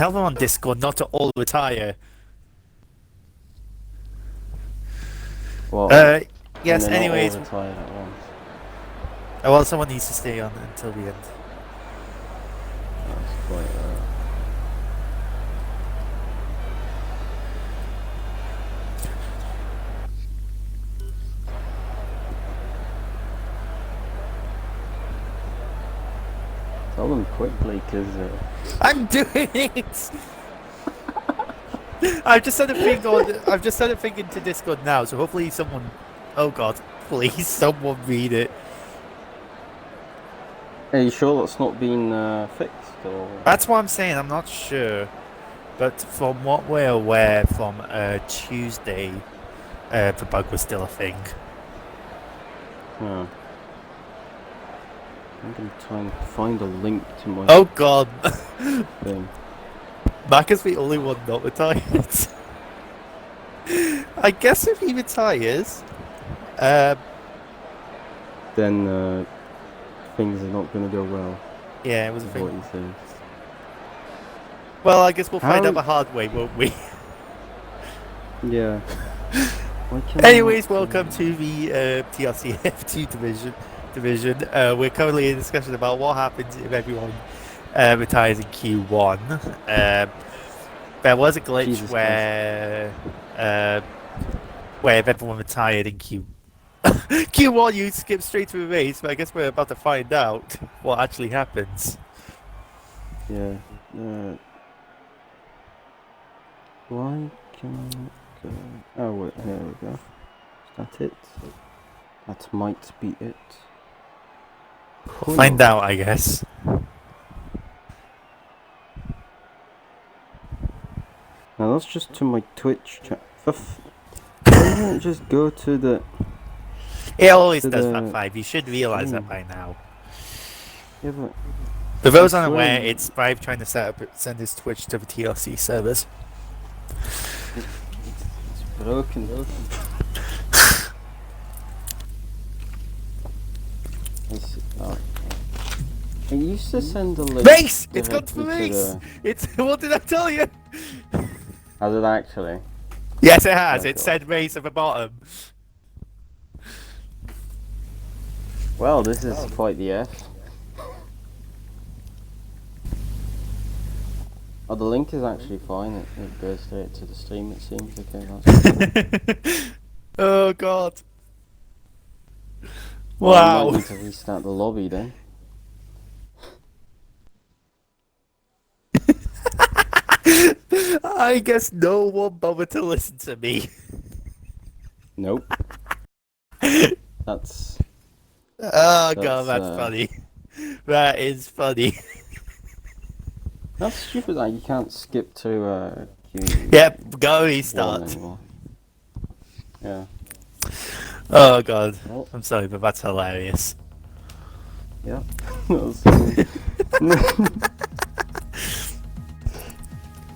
tell them on Discord not to all retire. Well, Yes, and they're not all anyways. retired at once. Well, someone needs to stay on until the end. That's quite. Tell them quickly, because. I'm doing it. I've just sent a thing on. I've just sent a thing into Discord now, so hopefully someone. Oh God, please, someone read it. Are you sure that's not been fixed, or? That's what I'm saying. I'm not sure, but from what we're aware, from Tuesday, the bug was still a thing. Yeah. I'm gonna try and find a link to my. Oh God. Thing. Mac is the only one not retired. I guess if he retires, then things are not going to go well. yeah, it was a Is thing. what he says. Well, I guess we'll find out the hard way, won't we? Yeah. Anyways, welcome to the TRC F2 division. We're currently in discussion about what happens if everyone retires in Q1. There was a glitch where if everyone retired in Q1, you skip straight to the race, but I guess we're about to find out what actually happens. Yeah. Why can I go? Oh, wait, here we go. Is that it? That might be it. We'll find out, I guess. Now that's just to my Twitch chat. Why don't it just go to the... It always does that, 5. You should realise that by now. Yeah, but... For those unaware, it's Five trying to send his Twitch to the TRC servers. It's broken. It used to send a link. Race! It's gone to the race! It's... What did I tell you? Has it actually? Yes, it has. It said race at the bottom. Well, this is quite the F. Oh, the link is actually fine. It goes straight to the stream, it seems. Okay, that's oh God. Well, wow. I might need to restart the lobby then. I guess no one bothered to listen to me. Nope. That's... Oh God, that's funny. That is funny. That's stupid that you can't skip to Yep, go restart. Yeah. Oh God, well, I'm sorry, but that's hilarious. Yeah.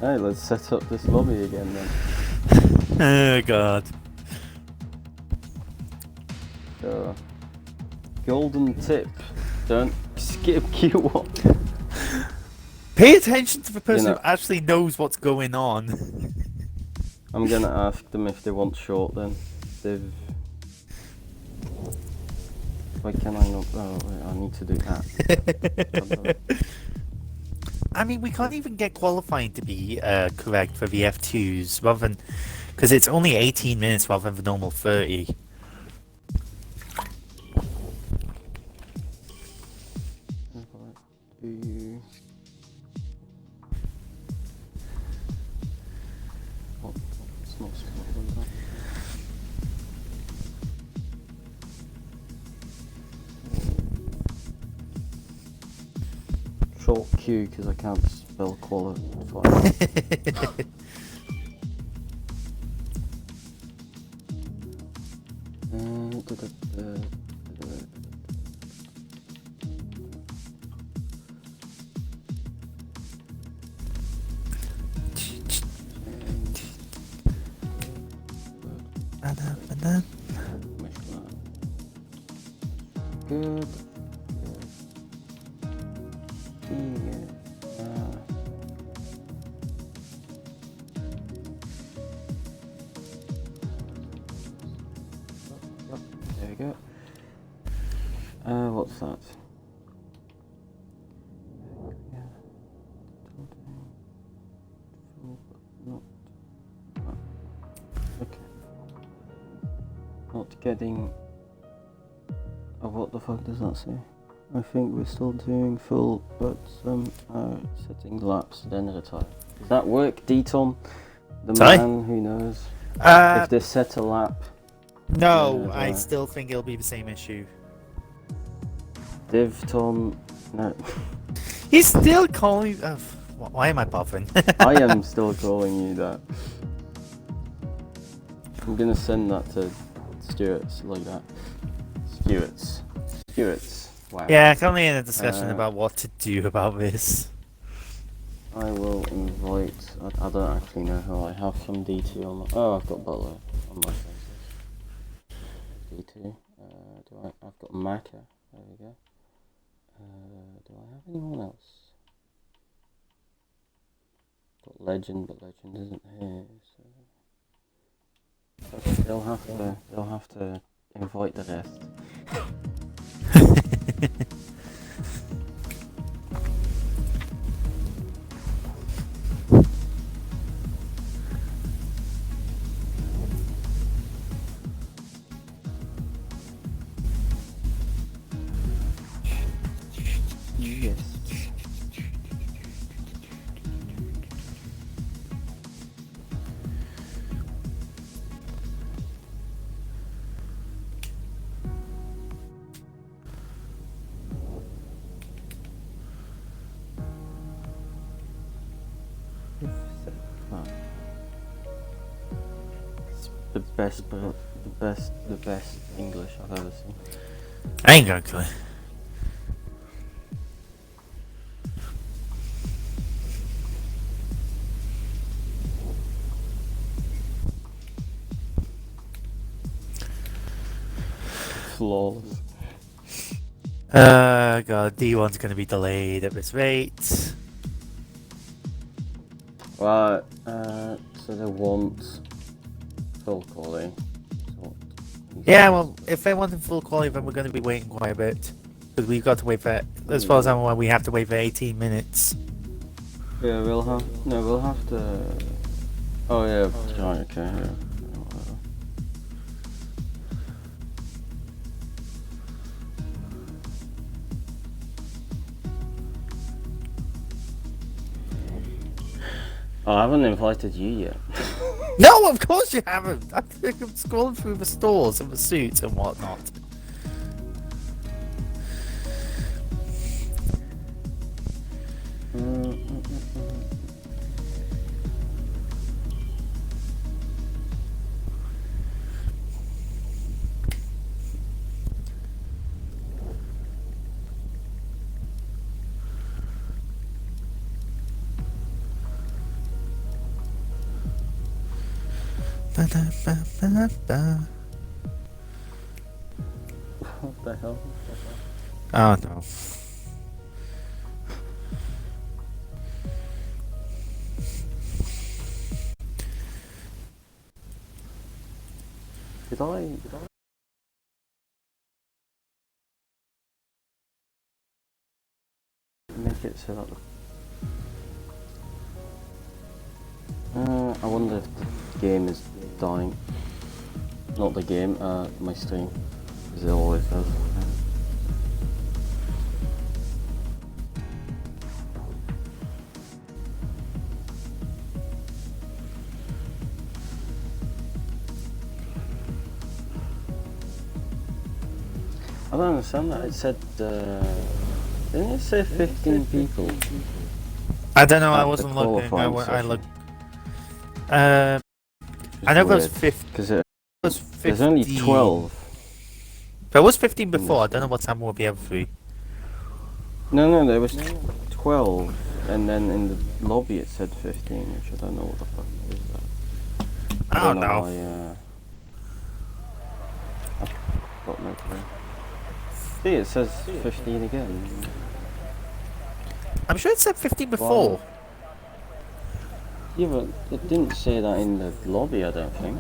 Alright, let's set up this lobby again then. Oh God. So, golden tip, don't skip Q1. Pay attention to the person who actually knows what's going on. I'm gonna ask them if they want short then. Why can I not? Oh, wait, I need to do that. I mean, we can't even get qualifying to be correct for the F2s, rather than... Because it's only 18 minutes rather than the normal 30. Short Q because I can't spell qualify. Good. we go. What's that? Yeah. Okay. Not getting. Oh, what the fuck does that say? I think we're still doing full, but some are setting laps then retire. Does that work, Dton? The Sorry? man who knows. If they set a lap. No, I still think it'll be the same issue. Dton, no. He's still calling. Why am I bothering? I am still calling you that. I'm gonna send that to Stuart's like that. Stuart's. Wow. Yeah, currently in a discussion about what to do about this. I will invite. I don't actually know who I have from DT on my. Oh, I've got Butler on my census. DT. I've got Maka. There we go. Do I have anyone else? Got Legend, but Legend isn't here. So they'll have to invite the rest. Yes. It's the best English I've ever seen. I ain't got a clue. Flawless. God, D1's gonna be delayed at this rate. Right, so they want full quality. Yeah, well, if they want full quality, then we're gonna be waiting quite a bit. Because we've got to wait for, as far as I'm aware, we have to wait for 18 minutes. Yeah, we'll have to. Oh yeah, right, okay, yeah. Oh, I haven't invited you yet. No, of course you haven't. I'm scrolling through the stores and the suits and whatnot. What the hell? Oh no. Did I make it so that I wonder if the game is dying. Not the game, my stream. Because it always does. I don't understand that. It said, didn't it say 15 people? I don't know, I wasn't looking. I looked. I know there was 50. Because there's only 12. There was 15 before, I don't know what's happened with the other 3. No, there was 12. And then in the lobby it said 15, which I don't know what the fuck is that. I don't know. I've got no clue. See, it says 15 again. I'm sure it said 15 before. Wow. Yeah, but it didn't say that in the lobby, I don't think.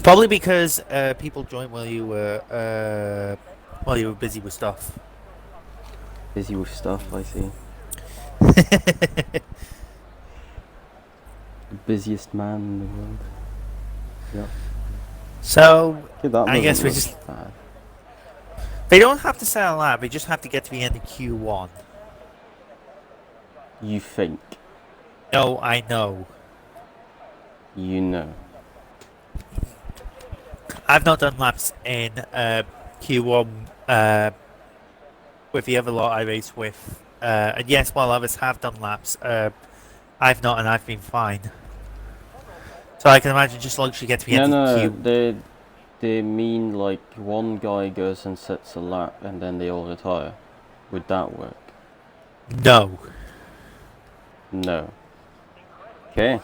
probably because people joined while you were busy with stuff. Busy with stuff, I see. The busiest man in the world. Yep. So Yeah, I guess we look just. bad. They don't have to sell a lap. They just have to get to the end of Q1. You think? No, I know. You know. I've not done laps in Q1 with the other lot I race with. And yes, while others have done laps, I've not, and I've been fine. So I can imagine just once you get to the end of Q. They mean like one guy goes and sets a lap and then they all retire. Would that work? No. No. Okay.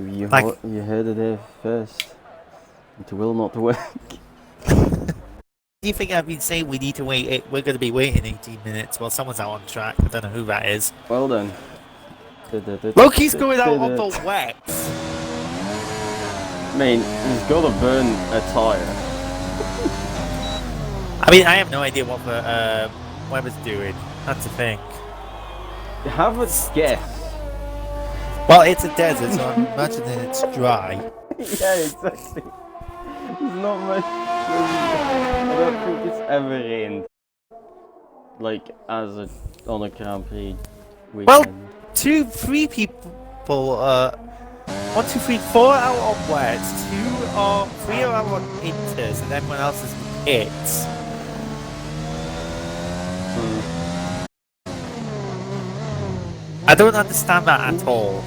You heard it there first. It will not work. Do you think I've been saying we need to wait? We're going to be waiting 18 minutes while someone's out on track. I don't know who that is. Well then. Loki's going out on the wets. I mean, he's got to burn a tyre. I mean, I have no idea what the weather's doing. That's the thing. Have a guess. Well, it's a desert, so I'm imagining it's dry. Yeah, exactly. There's not much. I don't think it's ever rained. Like, on a Grand Prix weekend. Well, 3 people, 1, 2, 3, 4 out on wets, 3 are out on inters, and everyone else is pits. I don't understand that at all.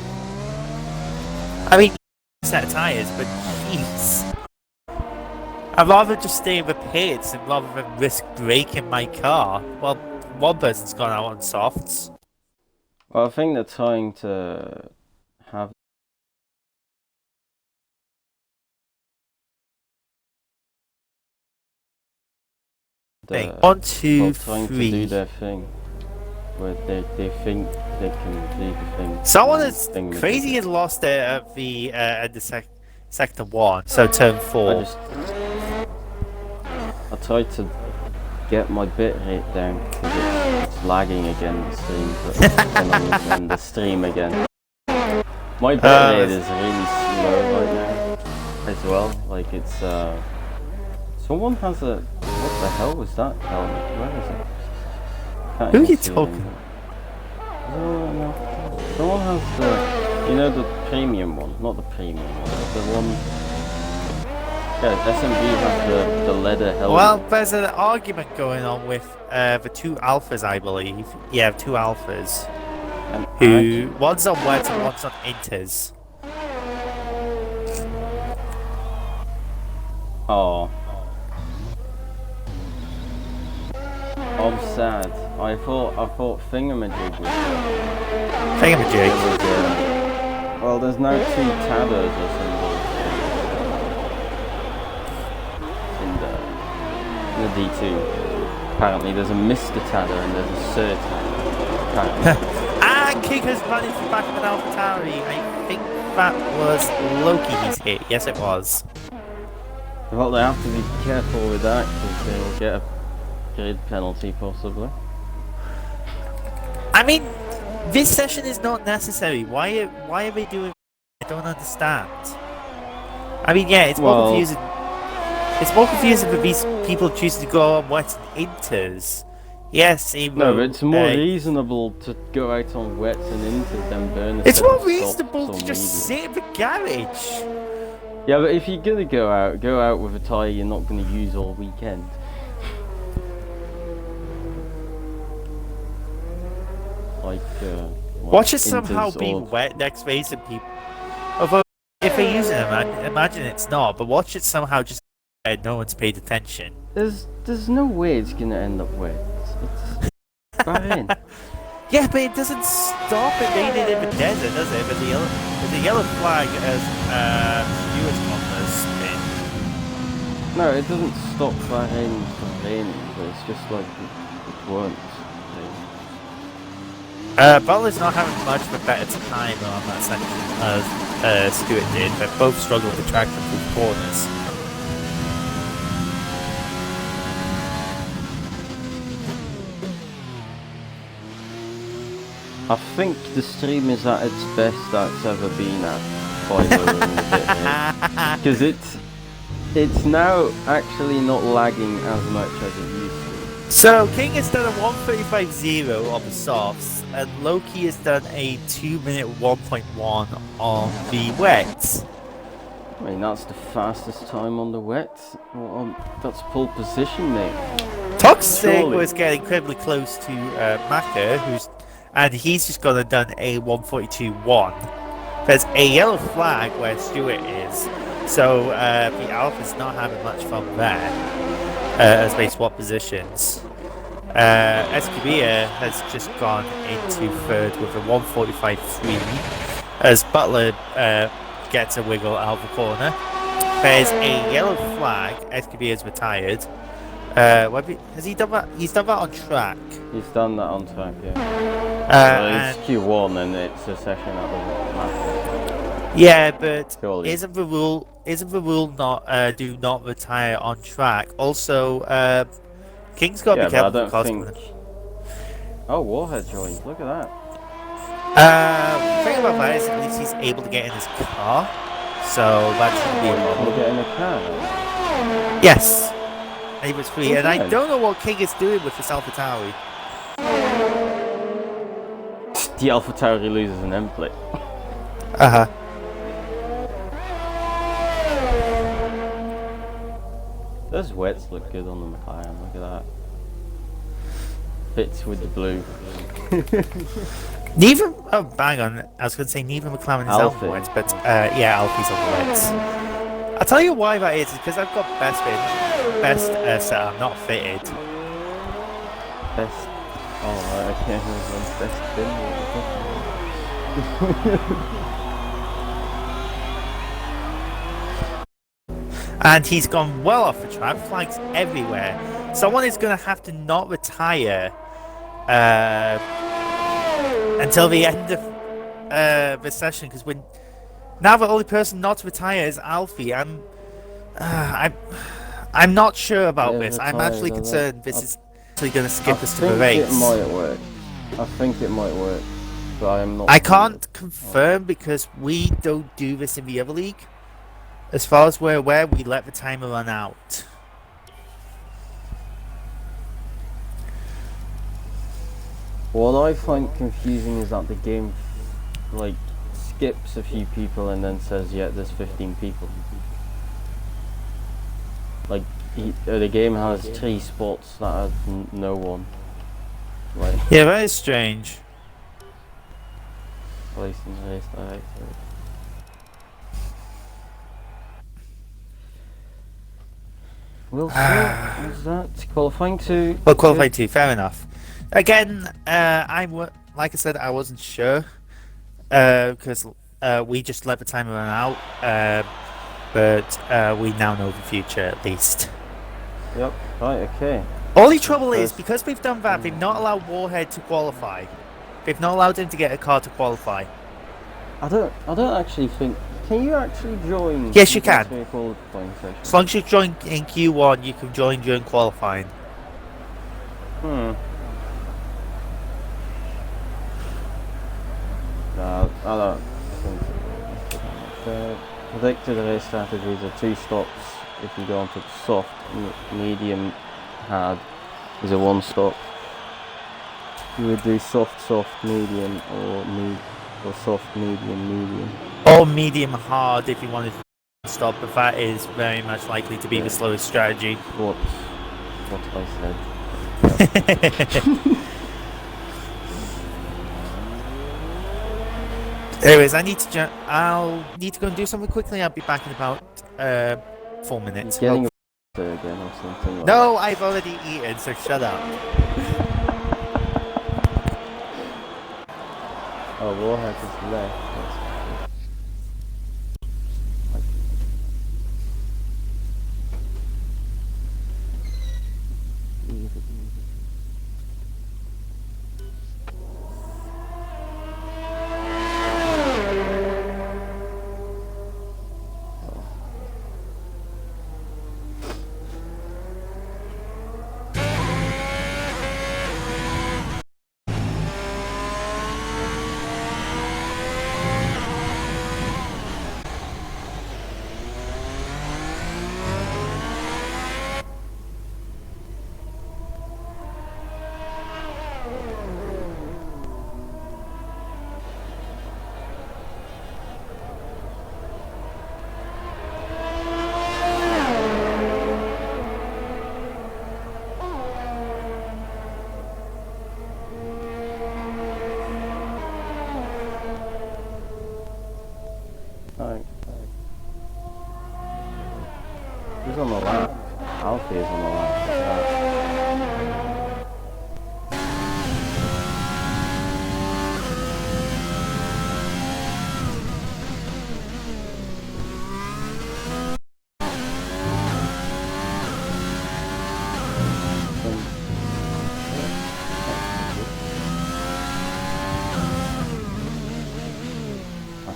I mean, set of tyres, but jeez. I'd rather just stay in the pits and rather than risk breaking my car. Well, one person's gone out on softs. Well, I think they're trying to have the 1, 2, trying 3. to do their thing. Where they think they can do the thing. Someone is crazy has lost it at the sector 1, so turn 4. I tried to get my bit rate down because it's lagging again, the stream, but the stream again. My bit rate is really slow right now as well. Like it's someone has a, what the hell was that helmet? Where is it? Who are you talking? No. Someone has the, you know, the premium one, not the premium one, the one. Yeah, SMB has the leather helmet. Well, there's an argument going on with the 2 alphas, I believe. Yeah, 2 alphas. Who one's on wets and one's on inters. Oh. I'm sad. I thought Thingamajig was there. Thingamajig? Well, there's no 2 Tabbers or something in the D2. Apparently there's a Mr. Tadder and there's a Sir Tadder. And Kiko's running to the back of an AlphaTauri. I think that was Loki he's hit. Yes, it was. Well, they have to be careful with that because they will get a grid penalty possibly. I mean, this session is not necessary. Why are they doing? I don't understand. I mean, yeah, it's more confusing. It's more confusing for these people choosing to go on wets and inters. Yes, no, but it's more reasonable to go out on wets and inters than burn. It's more reasonable to just sit in the garage. Yeah, but if you're gonna go out with a tyre you're not gonna use all weekend. Like, watch it somehow be wet next race and people. Although, if they use it, I imagine it's not. But watch it somehow just no one's paid attention. There's no way it's gonna end up wet. It's Bahrain. Yeah, but it doesn't stop it raining in the desert, does it? But the yellow flag as viewers on the spin. No, it doesn't stop Bahrain from raining, but it's just like it won't. Butler's not having much of a better time on that section. Stewart did, but both struggled to track them through corners. I think the stream is at its best that it's ever been at by the because it's now actually not lagging as much as it used to. So King has done a 1:35.0 on the softs, and Loki has done a 2-minute 1.1 on the wets. I mean, that's the fastest time on the wets. Well, that's pole position, mate. Toxic was getting incredibly close to Maka, and he's just gone and done a 1:42.1. There's a yellow flag where Stewart is, so the Alpha's not having much fun there as they swap positions. Escobilla has just gone into third with a 1:45.3 as Butler gets a wiggle out of the corner. There's a yellow flag. Escobilla's retired. Has he done that? He's done that on track. He's done that on track, yeah. It's Q1 and it's a session at the map. Yeah, but surely. Isn't the rule not do not retire on track? Also, King's got to be careful. But I don't think. Oh, Warhead joined. Look at that. The thing about that is at least he's able to get in his car, so that shouldn't be a problem. Get in the car. Yes. He was free, and I don't know what King is doing with this Alpha Tauri. The Alpha Tauri loses an end plate. Those wets look good on the McLaren, look at that. Fits with the blue. Bang on, I was going to say neither McLaren is on the wets, but yeah, Alfie's on the wets. I'll tell you why that is because I've got best setup, not fitted. Best. Oh, right, okay, best bin. And he's gone well off the track, flags everywhere. Someone is going to have to not retire until the end of the session, because now the only person not to retire is Alfie. I'm not sure about this. I'm actually concerned this is actually going to skip us to the race. It might work. I think it might work, but I am not. I can't confirm because we don't do this in the other league. As far as we're aware, we let the timer run out. What I find confusing is that the game, like, skips a few people and then says, yeah, there's 15 people. Like, the game has 3 spots that has no one. Like, yeah, that is strange. Placed in the race director. We'll see. What's that? Qualifying 2. Well, qualifying 2, fair enough. Again, like I said, I wasn't sure because we just let the timer run out, but we now know the future at least. Yep. Right. Okay. Only trouble is because we've done that, they've not allowed Warhead to qualify. They've not allowed him to get a car to qualify. I don't actually think. Can you actually join? Yes, you can. As long as you join in Q1, you can join during qualifying. No, I don't think the predicted race strategies are 2 stops if you go onto the soft, medium, hard is a 1 stop. You would do soft, medium, or soft, medium. Or medium hard if you wanted to stop, but that is very much likely to be the slowest strategy. What I said. Anyways, I'll need to go and do something quickly. I'll be back in about 4 minutes. Getting again or something like no, that. I've already eaten, so shut up. Oh, Warhead is left.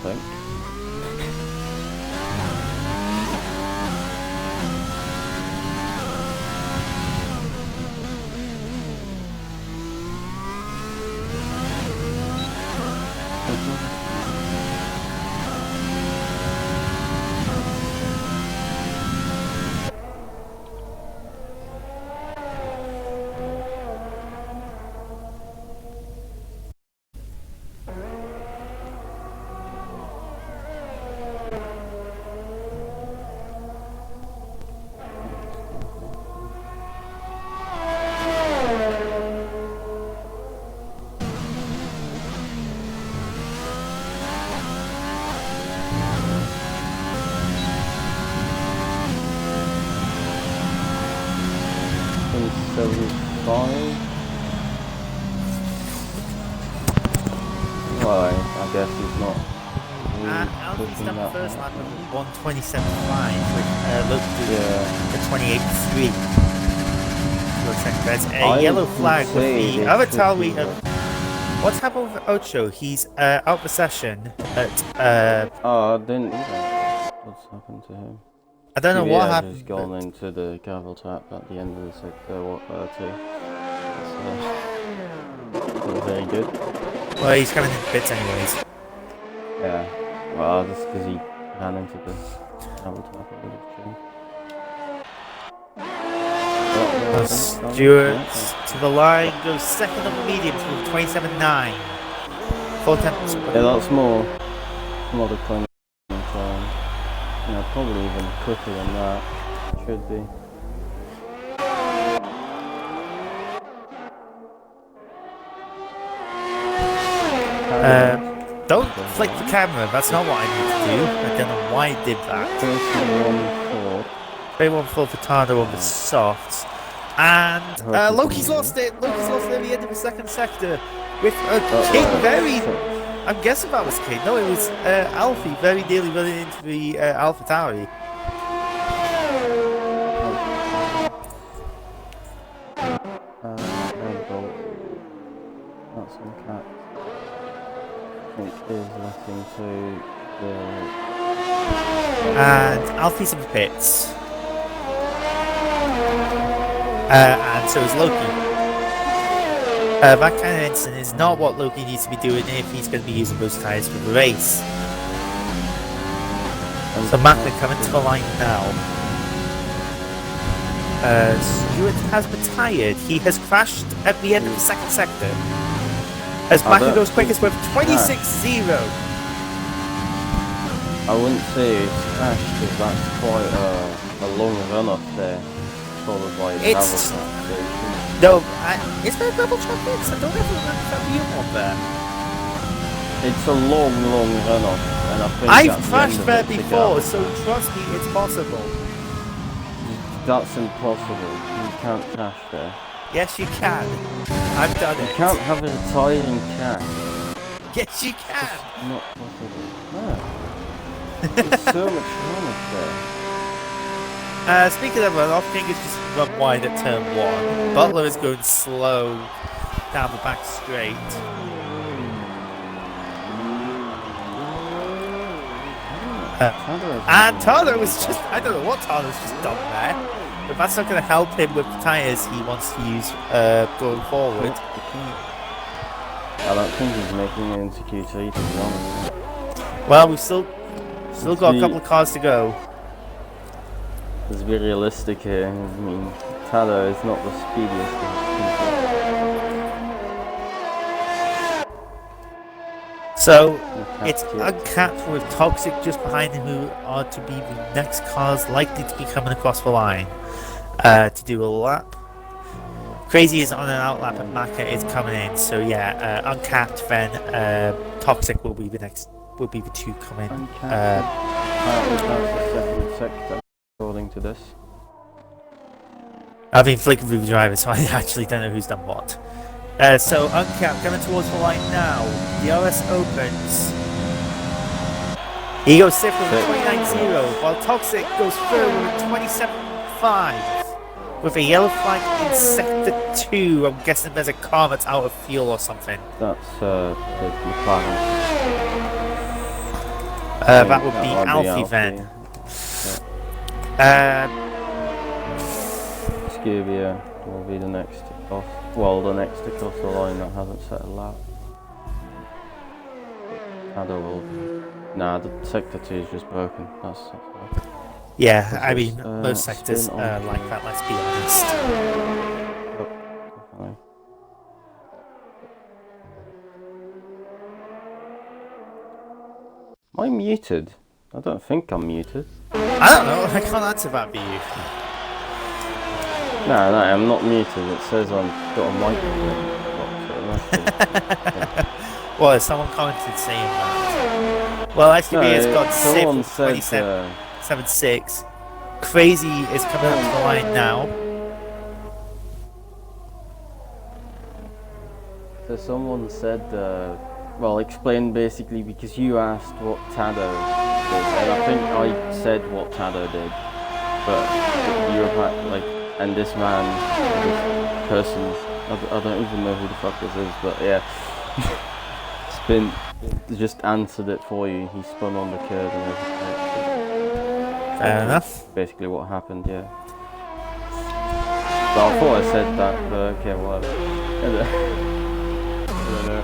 think. Well, I guess he's not really Alfie's pushing done the that first hard. lap of 1:27.5 with Loki Yeah. at 28.3. Looks like that's a I yellow would flag with say the they other should tally do of... that. What's happened with Ocho? He's out the session at... Oh, I didn't either. What's happened to him? I don't know what happened. Has gone into the gravel trap at the end of the sector, too. That's not very good. Well, he's coming into pits anyways. Yeah. Well, just because he ran into the gravel trap, it would have changed. Stewart to the line, goes second on the mediums with 27.9. Full temp. Yeah, that's more the claim. Probably even quicker than that. Should be. Don't flick the camera, that's not what I need to do. I don't know why I did that. 31-4 for Tado on the softs. And Loki's lost it! Loki's lost it at the end of the second sector. With King very... I'm guessing that was King. No, it was Alfie very nearly running into the Alpha Tauri. That's some cat. I think is letting to the... And Alfie's in the pits. And so is Loki. That kind of incident is not what Loki needs to be doing if he's going to be using those tyres for the race. So Macklin coming to the line now. Stewart has retired. He has crashed at the end of the second sector. As Macklin goes quickest with 26.0. I wouldn't say it's crashed because that's quite a long run up there. Followed by a gravel track. No, is there a double track mix? I don't ever remember that view on there. It's a long run up, and I think I've crashed there before, so trust me, it's possible. That's impossible. You can't crash there. Yes, you can. I've done it. You can't have a retiring crash. Yes, you can. It's not possible. No. There's so much run up there. Speaking of runoff, King has just run wide at turn 1. Butler is going slow down the back straight. And Tado was just... I don't know what Tado's just done there. But that's not going to help him with the tyres he wants to use going forward. I don't think he's making it into Q3, to be honest. Well, we've still got a couple of cars to go. Let's be realistic here. I mean, Tado is not the speediest of people. So, it's Uncapped with Toxic just behind him, who are to be the next cars likely to be coming across the line to do a lap. Crazy is on an outlap and Maka is coming in, so yeah, Uncapped, then Toxic will be the next, will be the two coming. That's the second sector, according to this. I've been flicking through the driver, so I actually don't know who's done what. So Uncapped coming towards the line now. The RS opens. He goes safe with 29.0, while Toxic goes through with 27.5. With a yellow flag in sector 2. I'm guessing there's a car that's out of fuel or something. That's the McLaren. That would be Alfie then. Scubia will be the next off. Well, the next across the line that hasn't set a lap. Shadow will be. Nah, the sector 2 is just broken. That's right. Yeah, I mean, most sectors are like that, let's be honest. Oh, definitely. Am I muted? I don't think I'm muted. I don't know, I can't answer that for you. No, I'm not muted. It says I've got a microphone. Well, someone commented saying that. Well, SQB has got 27.6. Crazy is coming up to the line now. So someone said, well, explain basically because you asked what Tado did, and I think I said what Tado did, but you were like, and this man, this person, I don't even know who the fuck this is, but yeah, just answered it for you. He spun on the curb and everything. Fair enough. Basically what happened, yeah. But I thought I said that, but okay, whatever. I don't know.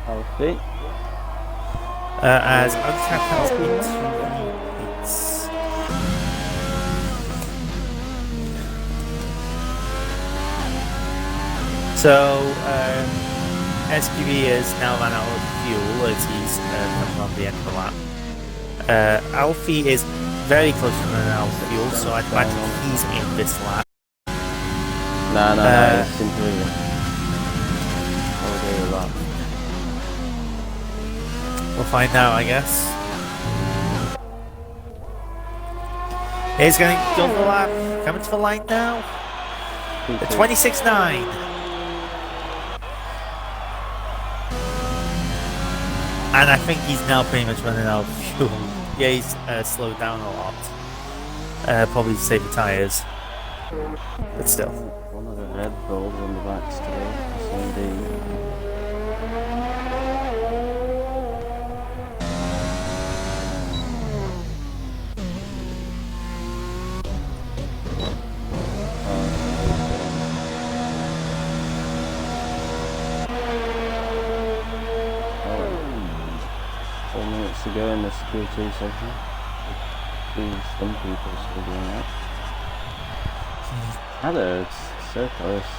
I'll see. As untrapped has been 2 hits. So, SQB is now run out of fuel as he's coming on the end of the lap. Alfie is very close to running out of fuel, so I'd imagine he's in this lap. No, it's simply I'll do that. We'll find out, I guess. He's going to go for the lap, coming to the line now. The 26.9. And I think he's now pretty much running out of fuel. Yeah, he's slowed down a lot. Probably to save the tyres. But still. One of the Red Bulls on the back still. SMD. To go in the security section. Some people still doing that. It's so close.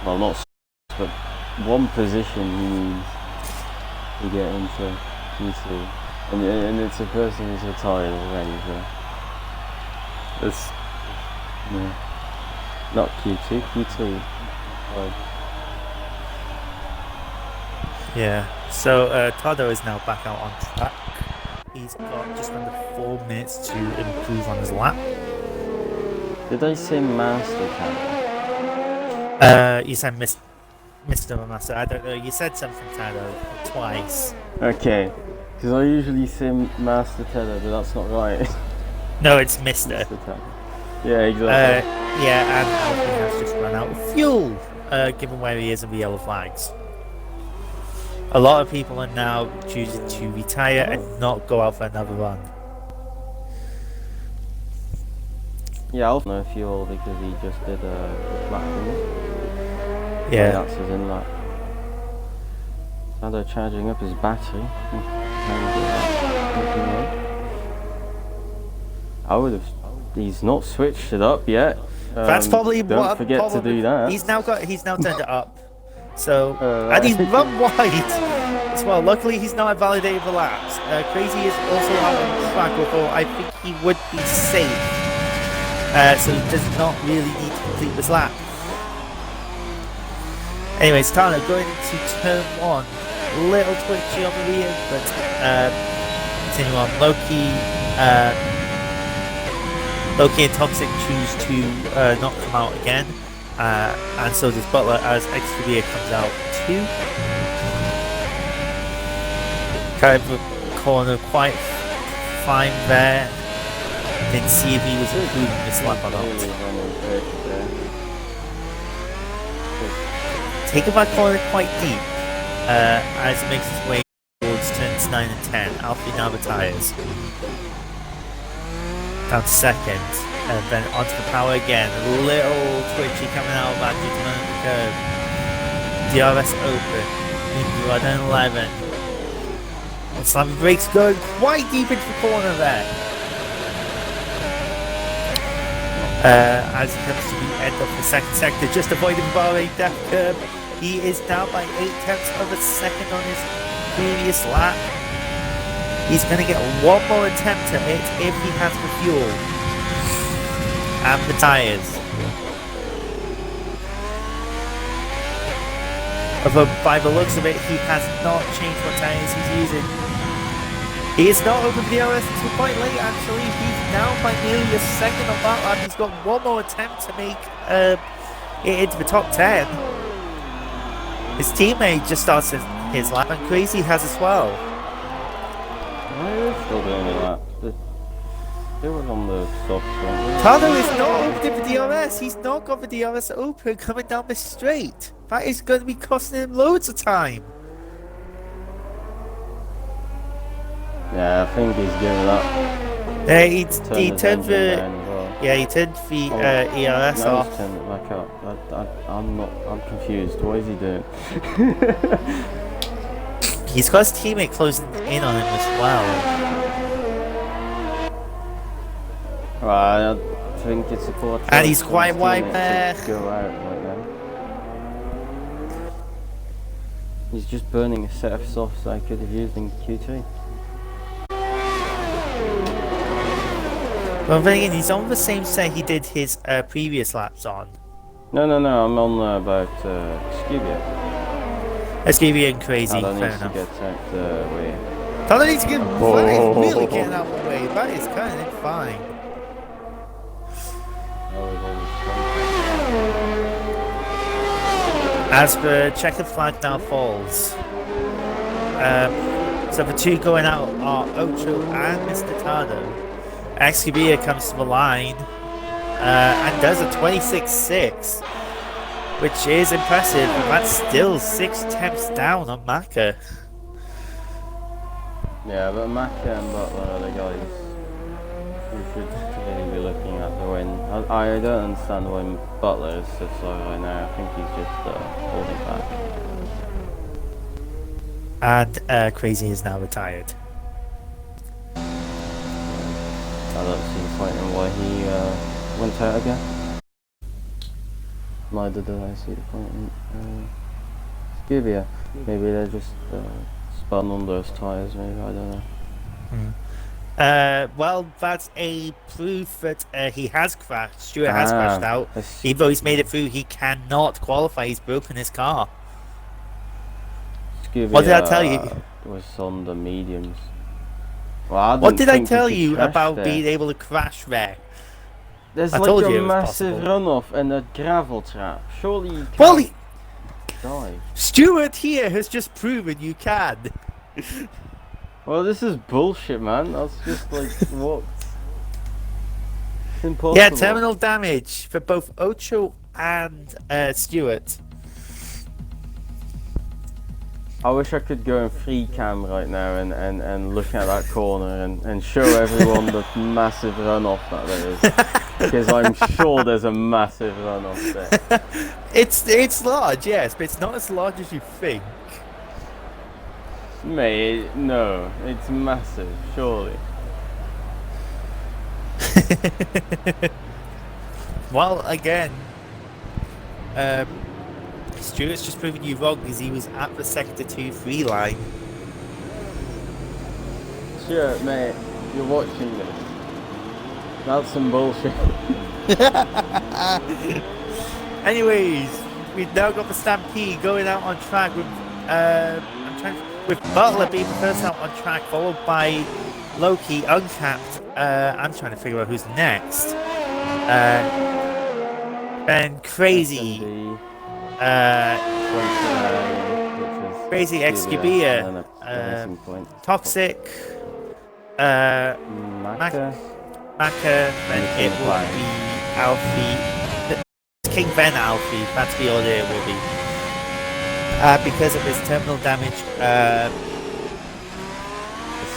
Well, not so close, but one position you need to get into Q2. And it's a person who's retired already, so it's not Q2, Q2. Yeah, so Tado is now back out on track. He's got just under 4 minutes to improve on his lap. Did I say Master Tado? You said Mr. Master, I don't know, you said something Tado twice. Okay, because I usually say Master Tado, but that's not right. No, it's Mr. Tado. Yeah, exactly. Yeah, and Alfie has just run out of fuel, given where he is in the yellow flags. A lot of people are now choosing to retire and not go out for another run. Yeah, I'll no fuel because he just did a lap. Yeah. That's his in lap. Now they're charging up his battery. I would have. He's not switched it up yet. That's probably don't what. Forget to do that. He's now turned it up. So, and he's run wide as well. Luckily, he's not validated the laps. Crazy is also out on track, although I think he would be safe. So he does not really need to complete this lap. Anyways, Tana going into turn 1. Little twitchy on the rear, but continue on. Loki and Thompson choose to not come out again. And so does Butler as Extravia comes out too. Kind of a corner quite fine there. Didn't see if he was improving this lap or not. Taken that corner quite deep as it makes its way towards turns 9 and 10. Alfie now retires. Down to second. And then onto the power again. A little twitchy coming out of that due to the curve. DRS open. Into 11. And slamming brakes going quite deep into the corner there. As he comes to the end of the second sector, just avoiding Bahrain death curve. He is down by 0.8 of a second on his previous lap. He's going to get one more attempt at it if he has the fuel and the tyres. Although by the looks of it, he has not changed what tyres he's using. He is not over the DRS until quite late actually. He's down by nearly a second on that lap. He's got one more attempt to make it into the top 10. His teammate just started his lap and Crazy has as well. Why are they still doing that? They were on the soft front. Tado is not opening the DRS. He's not got the DRS open coming down the straight. That is going to be costing him loads of time. Yeah, I think he's giving up. Yeah, he turned the ERS now off. He's turned it back up. I'm confused. What is he doing? He's got his teammate closing in on him as well. Right, I think it's a poor And he's quite wide there. Go out right now. He's just burning a set of softs I could have used in Q2. Well, then again, he's on the same set he did his previous laps on. No, I'm on about Scubia. Scubia and Crazy, I don't fair need enough. to get out the way. Tado needs to get that is really getting out of the way. That is kind of fine. As the checkered flag now falls. So the two going out are Ocho and Mr. Tado. Excubia comes to the line and does a 26.6, which is impressive, but that's still 6 tenths down on Maka. Yeah, but Maka and Butler are the guys who should really be looking at the win. I don't understand why Butler is so slow right now. I think he's just holding back. And Crazy is now retired. I don't see the point in why he went out again. Neither did I see the point in Scubia. Maybe they're just spun on those tyres, maybe, I don't know. Well, that's a proof that he has crashed. Stuart has crashed out. Even though he's made it through, he cannot qualify. He's broken his car. Scubia, what did I tell you? Was on the mediums. Well, what did I tell you about being able to crash there? There's I told like you a it was massive possible. runoff and a gravel trap. Surely you Well, can't die. Stuart here has just proven you can. Well, this is bullshit, man. That's just like what? It's impossible. Yeah, terminal damage for both Ocho and Stuart. I wish I could go in free cam right now and look at that corner and show everyone the massive runoff that there is. Because I'm sure there's a massive runoff there. It's large, yes, but it's not as large as you think. Mate, no, it's massive, surely. Well, again, Stuart's just proving you wrong because he was at the sector 2-3 line. Sure, mate, you're watching this. That's some bullshit. Anyways, we've now got the Stampede going out on track with with Butler being the first out on track, followed by Loki uncapped. I'm trying to figure out who's next. And Crazy. Crazy Excubia, Toxic, Maka, then it will be Alfie, King Ben Alfie, that's the order it will be. Because of his terminal damage,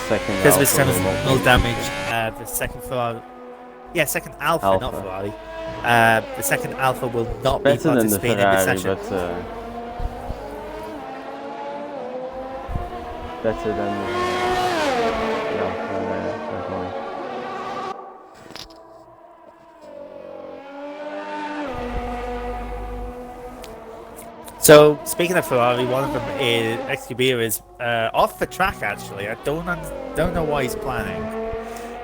second Because Alpha this time will is not null be- damage. The second Ferrari, second Alpha, not Ferrari. The second Alpha will not be better than the participating in this Ferrari, session. but better than the Alpha Ferrari. So, speaking of Ferrari, one of them is Excubia is off the track. Actually, I don't know why he's planning,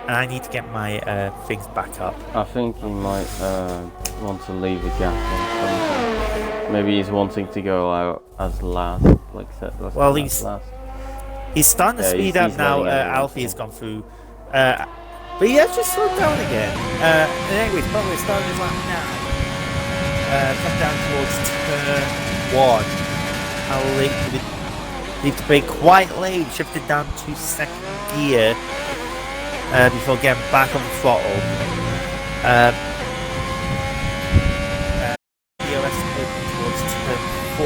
and I need to get my things back up. I think he might want to leave a gap or something. Maybe he's wanting to go out as last, like set last. Well, last. He's starting to speed up now. Alfie has gone through, but he has just slowed down again. Anyways, probably starting his lap now. Come down towards turn 1. How late did it need to brake? Quite late. Shifted down to second gear before getting back on the throttle. DRS towards turn 4.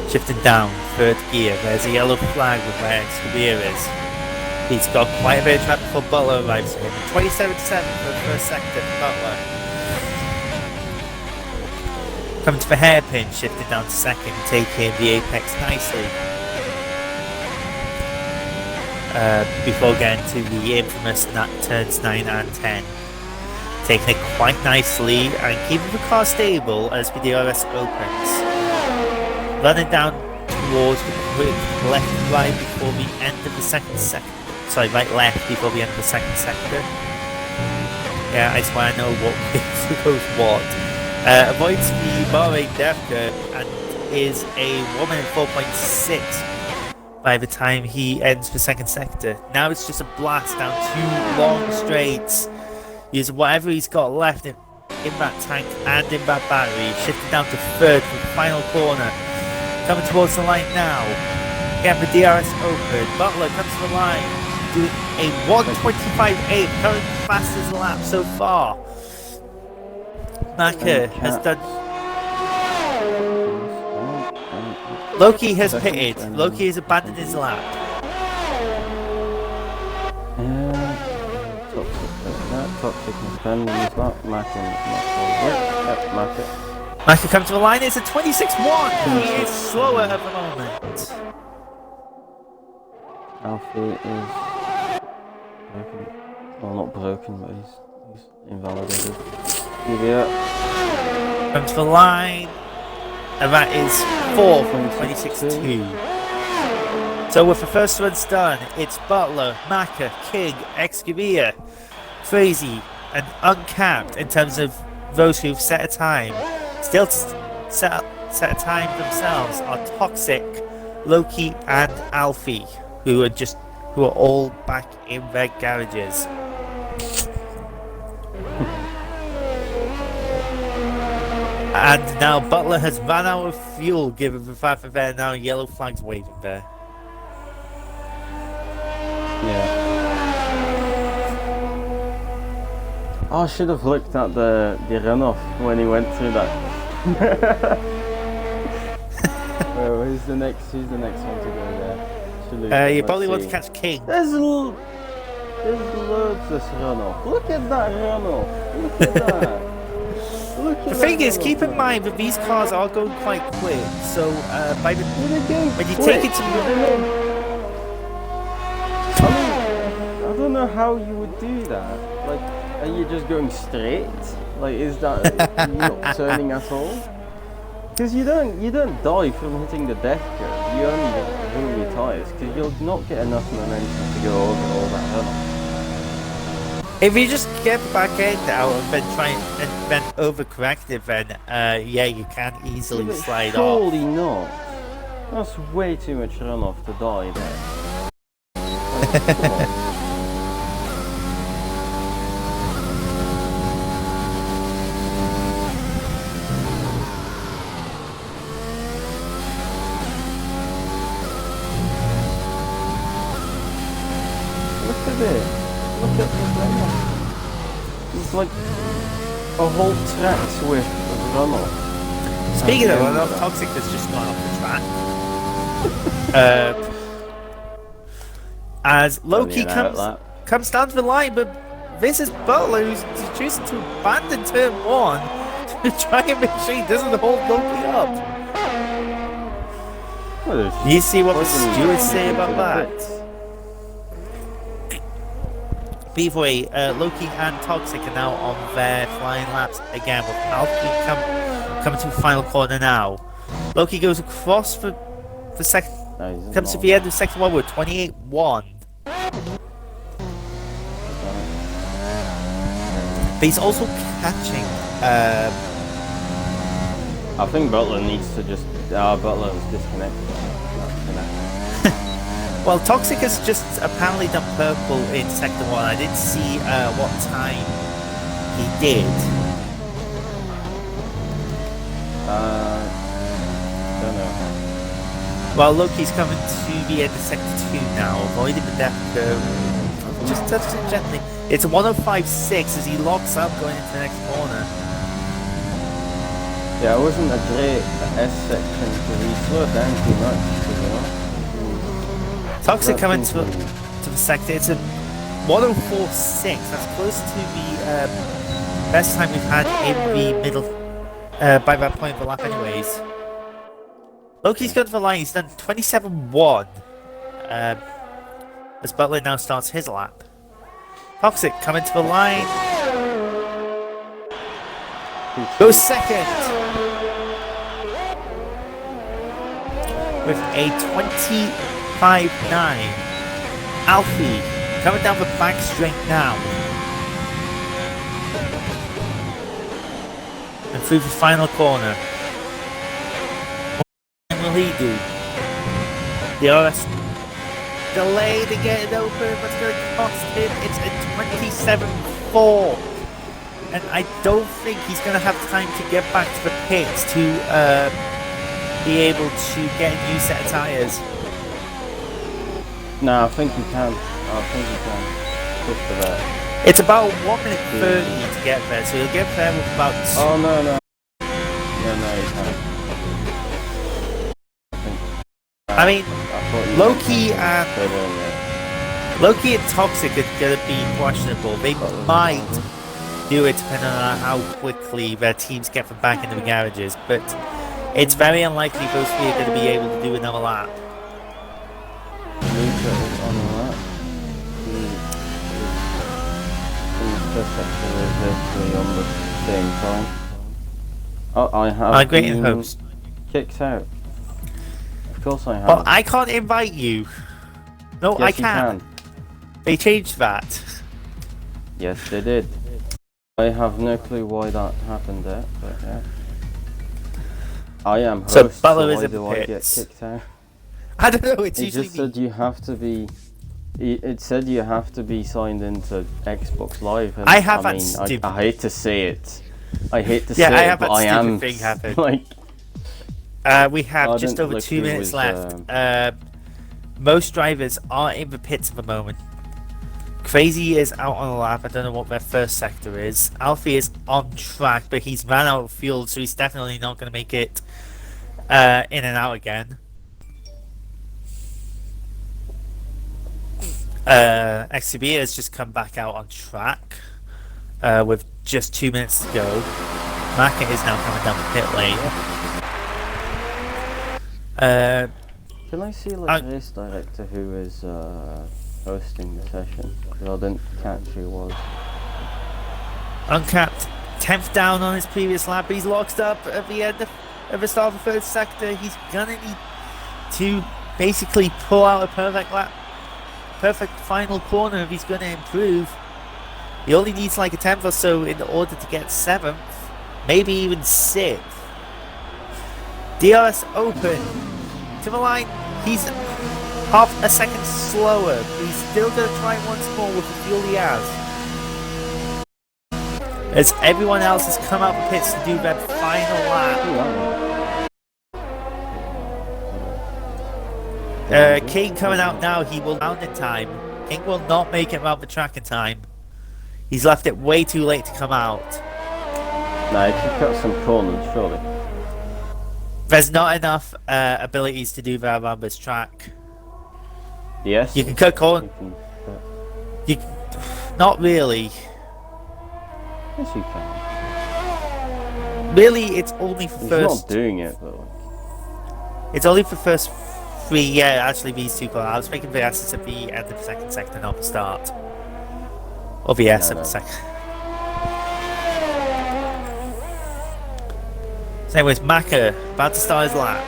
Shifting down, third gear. There's a yellow flag with where Excubia is. He's got quite a bit of track before Butler arrives in. 27.7 for the first sector for Butler. Coming to the hairpin, shifted down to second, taking the apex nicely. Before getting to the infamous turns 9 and 10. Taking it quite nicely and keeping the car stable as the DRS opens. Running down towards the quick left and right before the end of the second sector. Sorry, right left before the end of the second sector. Yeah, I swear I know what goes what. Avoids the Bahrain death curve and is a 1 minute 4.6 by the time he ends the second sector. Now it's just a blast down 2 long straights. Using whatever he's got left in that tank and in that battery. Shifting down to third for the final corner. Coming towards the line now. Getting the DRS open. Butler comes to the line. Doing a 1:25.8. Current fastest lap so far. Maka has done. Loki has pitted. Loki has abandoned his lap. Toxic abandoned his lap. Maka comes to the line. It's a 26.1. He is slower at the moment. Alfie is broken. Well, not broken, but he's invalidated. Comes to the line, and that is 4 from 26.2. So with the first ones done, it's Butler, Maka, King, Excubia, Crazy, and Uncapped in terms of those who've set a time. Still to set a time themselves are Toxic, Loki, and Alfie, who are all back in their garages. And now Butler has run out of fuel, given the fact that there are now yellow flags waving there. Yeah. Oh, I should have looked at the runoff when he went through that. Who's the next one to go there? You probably want to catch King. There's loads of runoff. Look at that runoff. Look at that. The thing is, keep in mind that these cars are going quite quick, so when you take it to I don't know how you would do that. Like, are you just going straight? Like, is that not turning at all? Because you don't die from hitting the death curve. You only ruin your tyres because you'll not get enough momentum to go over all that runoff. If you just get the back end out and then overcorrect it, then yeah, you can easily slide off. Surely not. That's way too much runoff to die there. Like, come on. Look at it. Look at the runoff. It's like a whole track's worth of runoff. Speaking of runoff, Toxic has just gone off the track. As Loki Only an outlap. comes down to the line, but this is Butler who's choosing to abandon turn 1 to try and make sure he doesn't hold Loki up. Well, You see what the stewards say about that? Either way, Loki and Toxic are now on their flying laps again, with Alfie coming to the final corner now. Loki goes across for the second, comes to the end of the second one with 28-1. But he's also catching. I think Butler needs to just. Butler's disconnected. Well, Toxic has just apparently done purple in sector 1. I didn't see what time he did. Don't know. Well, Loki's coming to the end of sector 2 now, avoiding the death curve. Just touched it gently. It's a 105.6 as he locks up going into the next corner. Yeah, it wasn't a great S section because he slowed down too much, you know. Toxic coming to the sector. It's a 104.6. That's close to the best time we've had in the middle by that point of the lap anyways. Loki's gone to the line. He's done 27.1 as Butler now starts his lap. Toxic coming to the line. Goes second with a 25.9. Alfie coming down the back straight now. And through the final corner. What will he do? The RS delay to get it open, what's going to cost him? It's a 27.4. And I don't think he's going to have time to get back to the pits to be able to get a new set of tyres. No, I think he can. Just for that. It's about 1 minute 30 to get there, so he'll get there with about... Oh, no, he can't. I mean, Loki and Toxic are going to be questionable. They might do it depending on how quickly their teams get them back into the garages, but it's very unlikely those three are going to be able to do another lap. Luca is on the lap. He is in the first section with virtually on the same time. Oh, I have been host. Kicked out. Of course I have. Well, I can't invite you. No, yes, I can. They changed that. Yes, they did. I have no clue why that happened there, but yeah. I am host, so why do I get kicked out? I don't know, it's it usually just said you have to be... It said you have to be signed into Xbox Live. And I have that mean, stupid... I hate to say it. I hate to say it, but I am... thing happen. Like... we have just over 2 minutes left. Most drivers are in the pits at the moment. Crazy is out on the lap. I don't know what their first sector is. Alfie is on track, but he's ran out of fuel, so he's definitely not going to make it in and out again. XCB has just come back out on track with just 2 minutes to go. Maka is now coming down the pit lane. Can I see like a race director who is hosting the session? Because I didn't catch who it was. Uncapped, 10th down on his previous lap. He's locked up at the end of the start of the third sector. He's gonna need to basically pull out a perfect lap, perfect final corner if he's gonna improve. He only needs like a 10th or so in order to get 7th, maybe even 6th. DRS open to the line. He's half a second slower, but he's still going to try once more with the fuel he has. As everyone else has come out the pits to do their final lap. King coming out now, he will round in time. King will not make it around the track in time. He's left it way too late to come out. No, he could cut some corners, surely. There's not enough abilities to do that around this track. Yes. You can cut corners. You not really. Yes, you can. Really, it's only for He's first. not doing it, but like. It's only for first 3. Yeah, actually, these 2 corners. I was making the S's at the end of the second sector, not the start. Or the S of the second. So anyways, Maka, about to start his lap.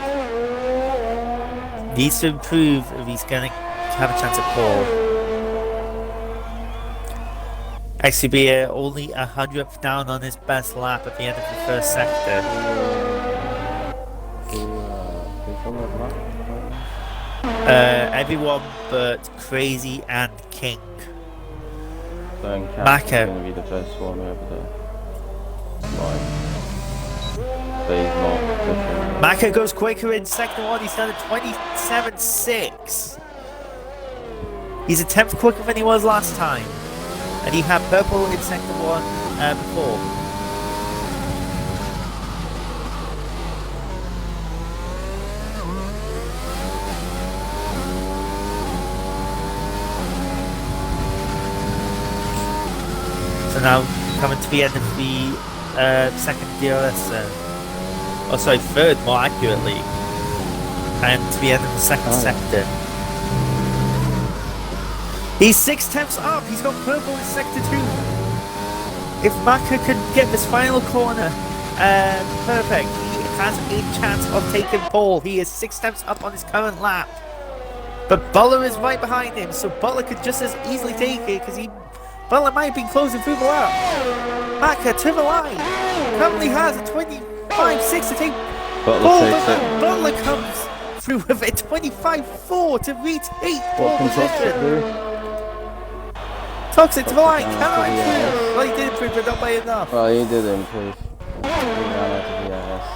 Needs to improve if he's going to have a chance at pole. Actually be only 100th down on his best lap at the end of the first sector. Everyone but Crazy and King. Maka. Going to be the best one over there. Right. But he's not pushing. Maka goes quicker in sector 1. He's done a 27.6. He's a 10th quicker than he was last time. And he had purple in sector 1 before. So now coming to the end of the second DRS, third more accurately, and to the end of the second sector. He's 6/10 up. He's got purple in sector 2. If Maka could get this final corner perfect, he has a chance of taking pole. He is 6/10 up on his current lap. But Butler is right behind him, so Butler could just as easily take it because Butler might have been closing through the lap. Maka to the line. Currently has a 25.6 to take pole. Butler comes through with a 25.4 to retake pole position. Toxic to the line, cannot improve. Well, he did improve, but not by enough. Well, he did improve. He ran out of DRS.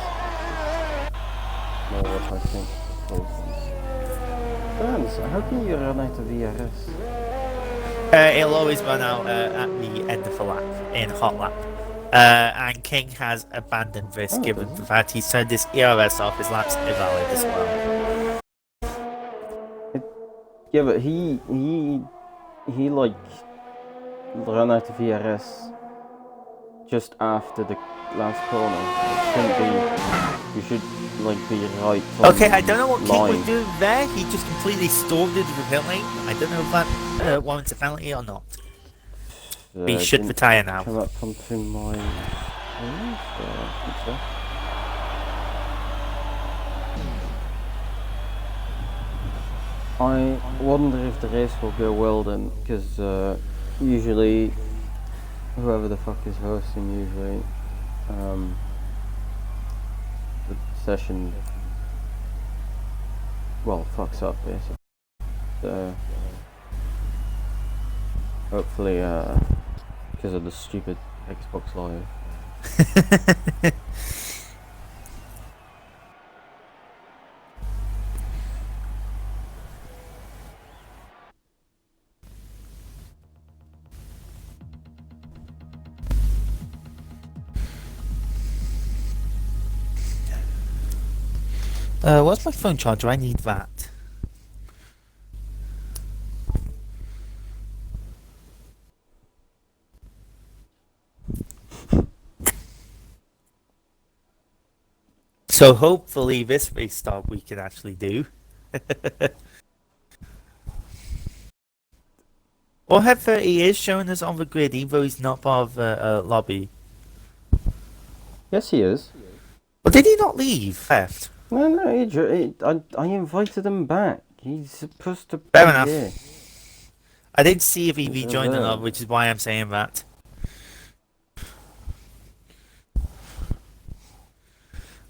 More what I think. Burns, how can you run out of DRS? It'll always run out at the end of the lap, in hot lap. And King has abandoned this, given the fact he's turned his ERS off, his lap's invalid as well. Yeah, but he like ran out of ERS just after the last corner. It shouldn't be. You should like be right. Okay, I don't know what King was doing there. He just completely stormed into the pit lane. I don't know if that warrants a penalty or not. He should retire now. Come up onto my. I wonder if the race will go well then, because usually whoever the fuck is hosting usually the session fucks up basically. So hopefully because of the stupid Xbox Live. What's my phone charger? I need that. So hopefully this race start we can actually do. Well, Head 30 is showing us on the grid, even though he's not part of the lobby. Yes, he is. But did he not leave? Left. No, I invited him back. He's supposed to be Fair enough. here. I didn't see if he rejoined or not, which is why I'm saying that.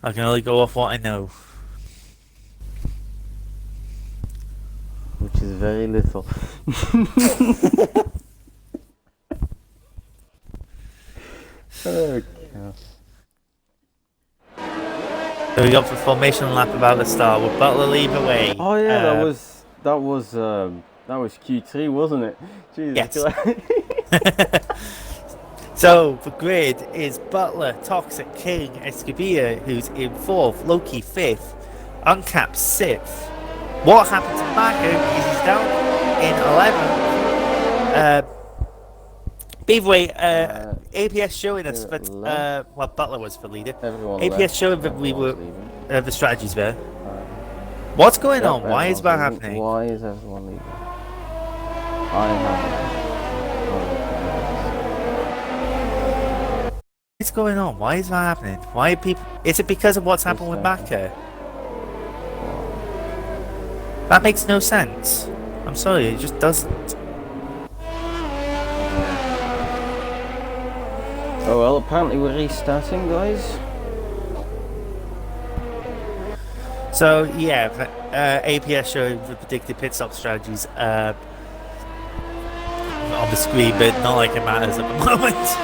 I can only go off what I know. Which is very little. Oh, God. So we got the formation lap about the start. Will Butler leave away? Oh yeah, that was Q3, wasn't it? Jesus. Yes. So the grid is Butler, Toxic, King, Escobilla, who's in 4th, Loki 5th, Uncapped 6th. What happened to Mako is he's down in 11th. Either way, APS showing us, but well, Butler was for leader. Everyone APS left. showing that we were Leaving. the strategies there. What's going Yep, on? Why is that leaving. happening? Why is everyone leaving? I have. What's going on? Why is that happening? Why are people? Is it because of what's happened with Maka? That makes no sense. I'm sorry, it just doesn't. Oh well, apparently we're restarting, guys. So yeah, APS showing the predicted pit stop strategies on the screen, but not like it matters at the moment.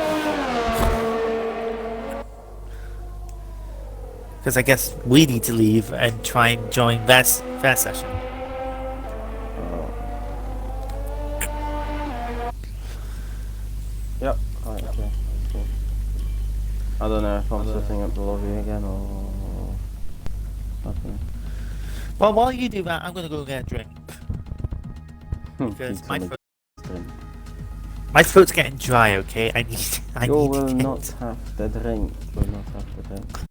Because I guess we need to leave and try and join their session. Yep. Right, okay. Cool. I don't know if I'm setting up the lobby again or something. Well, while you do that, I'm gonna go get a drink. Because my throat's getting dry. Okay, I need to not have the drink. Will not have the drink.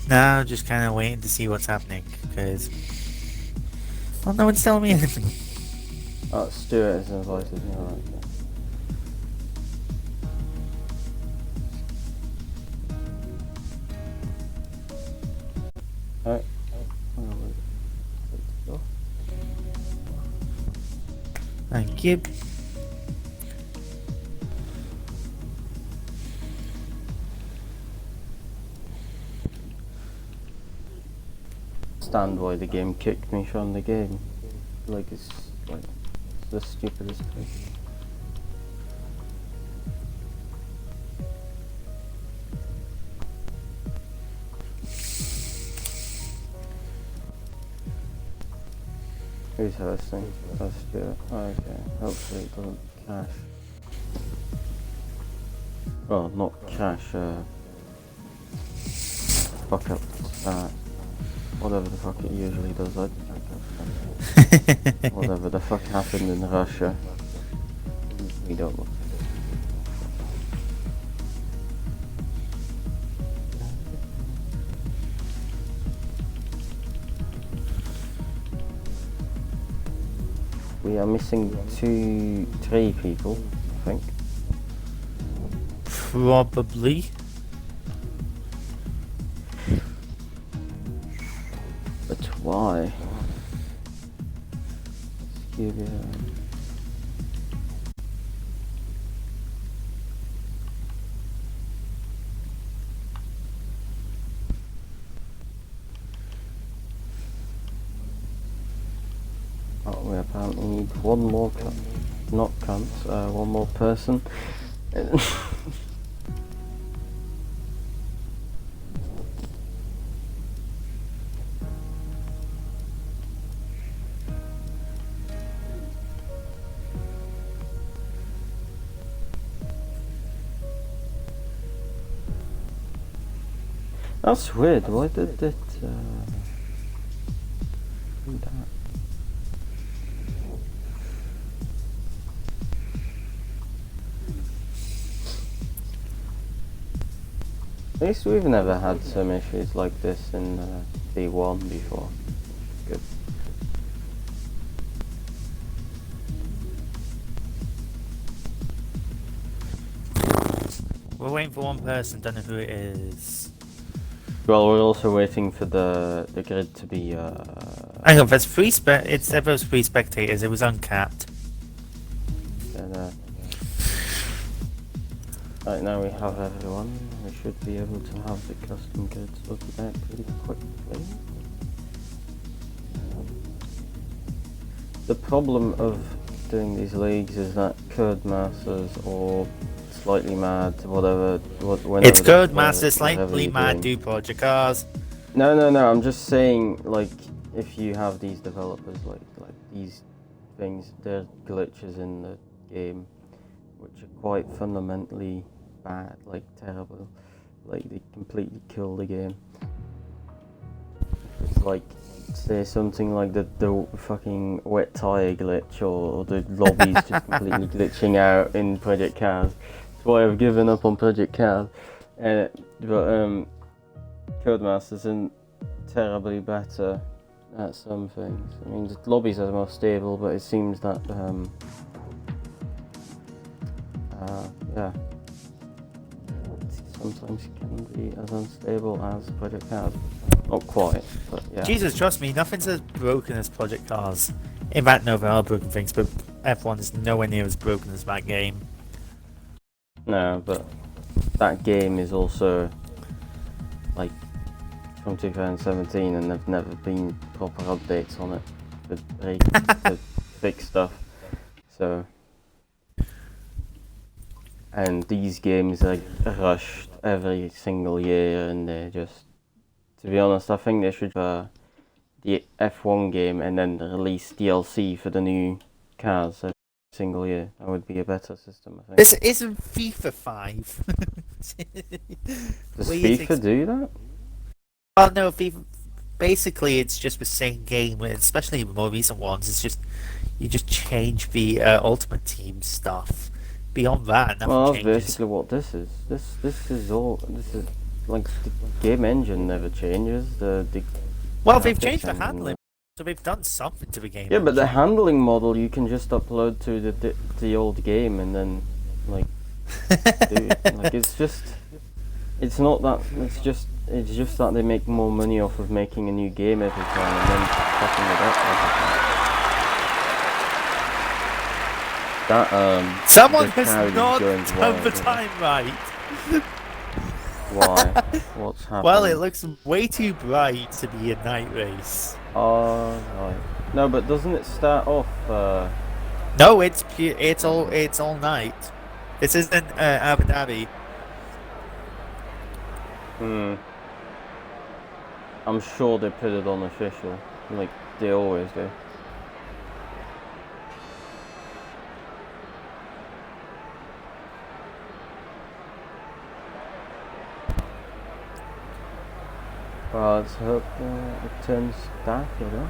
Now, just kind of waiting to see what's happening, because well, no one's telling me anything. Oh, Stuart has invited me. Alright. Thank you. Stand why the game kicked me from the game. Like it's the stupidest thing. Who's hosting? That's Stuart. Oh, okay. Hopefully it doesn't crash. Well, not crash, fuck up. Whatever the fuck it usually does, whatever the fuck happened in Russia, we don't know. We are missing 3 people, I think. Probably. But why? Excuse me. Oh, we apparently need one more one more person. That's weird, why did it do that? At least we've never had some issues like this in D1 before. Good. We're waiting for one person. Don't know who it is. Well, we're also waiting for the grid to be. Hang on, there's free there was free spectators. It was uncapped. Right now we have everyone. We should be able to have the custom grids up there pretty quickly. The problem of doing these leagues is that Codemasters or Slightly Mad, whatever. It's Codemasters, Slightly Mad, do Project Cars. No. I'm just saying, like, if you have these developers, like these things, they're glitches in the game, which are quite fundamentally bad, like terrible. Like they completely kill the game. It's like, say something like the fucking wet tire glitch, or the lobbies just completely glitching out in Project Cars. That's why I've given up on Project Cars. But Codemasters isn't terribly better at some things. I mean, the lobbies are more stable, but it seems that sometimes can be as unstable as Project Cars. Not quite, but yeah. Jesus, trust me, nothing's as broken as Project Cars. In fact, no, there are broken things, but F1 is nowhere near as broken as that game. No, but that game is also like from 2017, and there've never been proper updates on it to fix stuff. So, and these games are rushed every single year, and they're just, to be honest, I think they should the F1 game and then release DLC for the new cars every single year. That would be a better system, I think. This isn't FIFA 5. Does FIFA do that? Well, no, FIFA. Basically, it's just the same game, especially the more recent ones. It's just you just change the Ultimate Team stuff. Beyond that, nothing well, that's changes. basically what this is. This is like the game engine never changes. Well, they've changed the handling, so they've done something to the game. Yeah, but the handling model you can just upload to the old game and then like do it. Like it's not that. It's just that they make more money off of making a new game every time and then fucking it up every time. Someone has not done the time right. Why? What's happening? Well, it looks way too bright to be a night race. Oh, right. No, but doesn't it start off? No, it's all night. This isn't Abu Dhabi. I'm sure they put it on official, like they always do. Well, let's hope it turns dark, you know?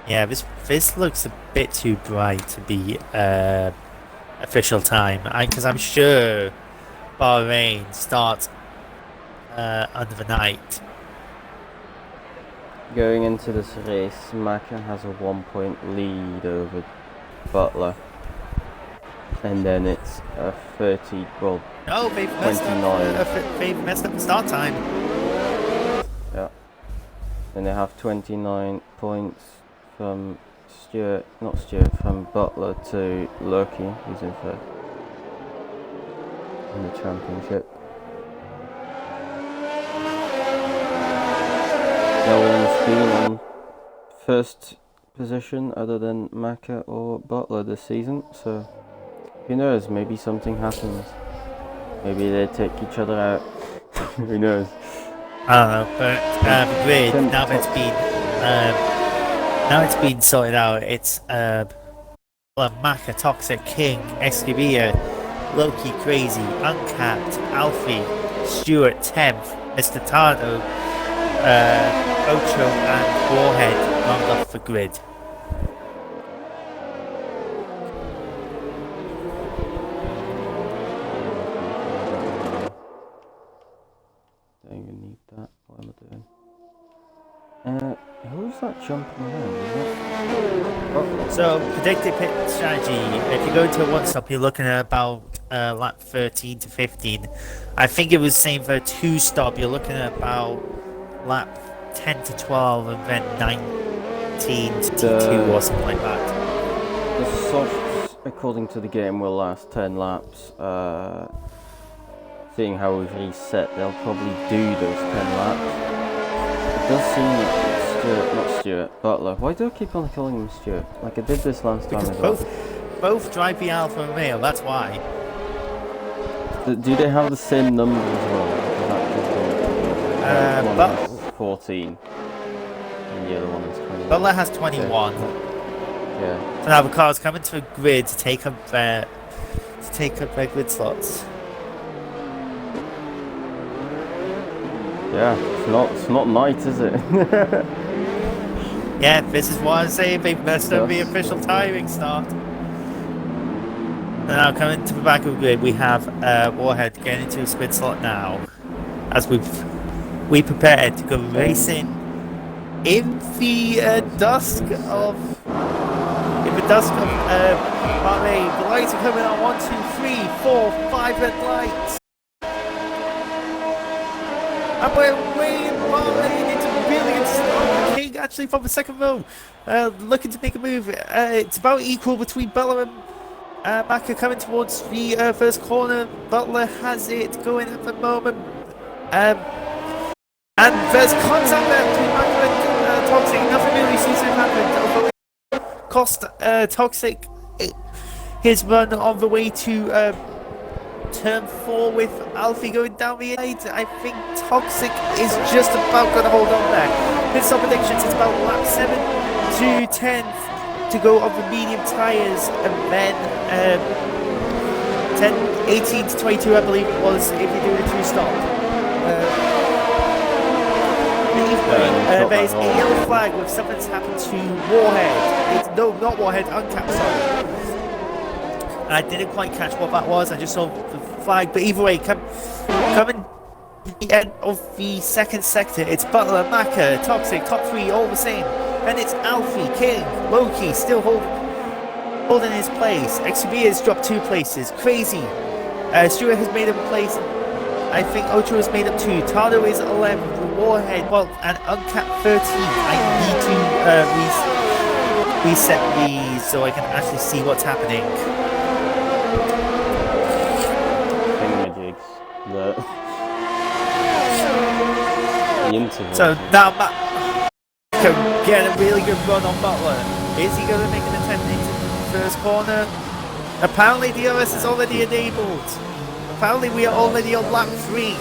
Yeah, this looks a bit too bright to be official time. Because I'm sure Bahrain starts under the night. Going into this race, Maka has a 1-point lead over Butler. And then it's a 30, well, no, they've messed up the start time. Yeah. And they have 29 points from from Butler to Loki, who's in third in the championship. No one's been on first position other than Maka or Butler this season, so who knows, maybe something happens. Maybe they take each other out. Who knows? I don't know, but the grid, now it's been sorted out. It's Maka, Toxic, King, Escabia, Loki, Crazy, Uncapped, Alfie, Stewart, 10th, Mr. Tardo, Ocho, and Warhead round off the grid. Don't even need that. What am I doing? Who's Who's that jumping around? Is that... So, predicted pit strategy, if you go into a one-stop, you're looking at about lap 13 to 15. I think it was the same for a two-stop, you're looking at about lap 10 to 12 and then 19 to 2 or something like that. The softs, according to the game, will last 10 laps. Seeing how we've reset, they'll probably do those 10 laps. It does seem that not Stuart, Butler. Why do I keep on calling him Stuart? Like I did this last time as well. Both drive the Alfa Romeo, that's why. Do they have the same numbers as well? One is 14 and the other one is 21. Butler has 21. Yeah. So now the car's coming to a grid to take up their grid slots. Yeah, it's not night, is it? Yeah, this is what I'm saying. They messed up the official timing start. And now coming to the back of the grid, we have Warhead getting into a grid slot now, as we prepare to go racing in the dusk of Bahrain. The lights are coming on. 1, 2, 3, 4, 5 red lights. And we're way in Bahrain into really good start. King actually from the second row, looking to make a move. It's about equal between Butler and Maka coming towards the first corner. Butler has it going at the moment. And there's contact there between Maka and Toxic. Nothing really seems to have happened. Although it cost Toxic his run on the way to turn 4 with Alfie going down the 8. I think Toxic is just about going to hold on there. Pit stop predictions, it's about lap 7 to 10 to go on the medium tyres, and then 18 to 22 I believe it was if you do a two-stop. There's a yellow flag with something's happened to Warhead. No, not Warhead, Uncapped, sorry. I didn't quite catch what that was, I just saw the flag, but either way, coming the end of the second sector, it's Butler, Maka, Toxic, top 3, all the same. And it's Alfie, King, Loki, still holding his place. XUB has dropped 2 places, crazy. Stuart has made up a place, I think Ocho has made up 2, Tado is 11, Warhead, well, and Uncapped 13. I need to reset these so I can actually see what's happening. The interval. So now Matt can get a really good run on Butler. Is he going to make an attempt into the first corner? Apparently DRS is already enabled. Apparently we are already on lap 3.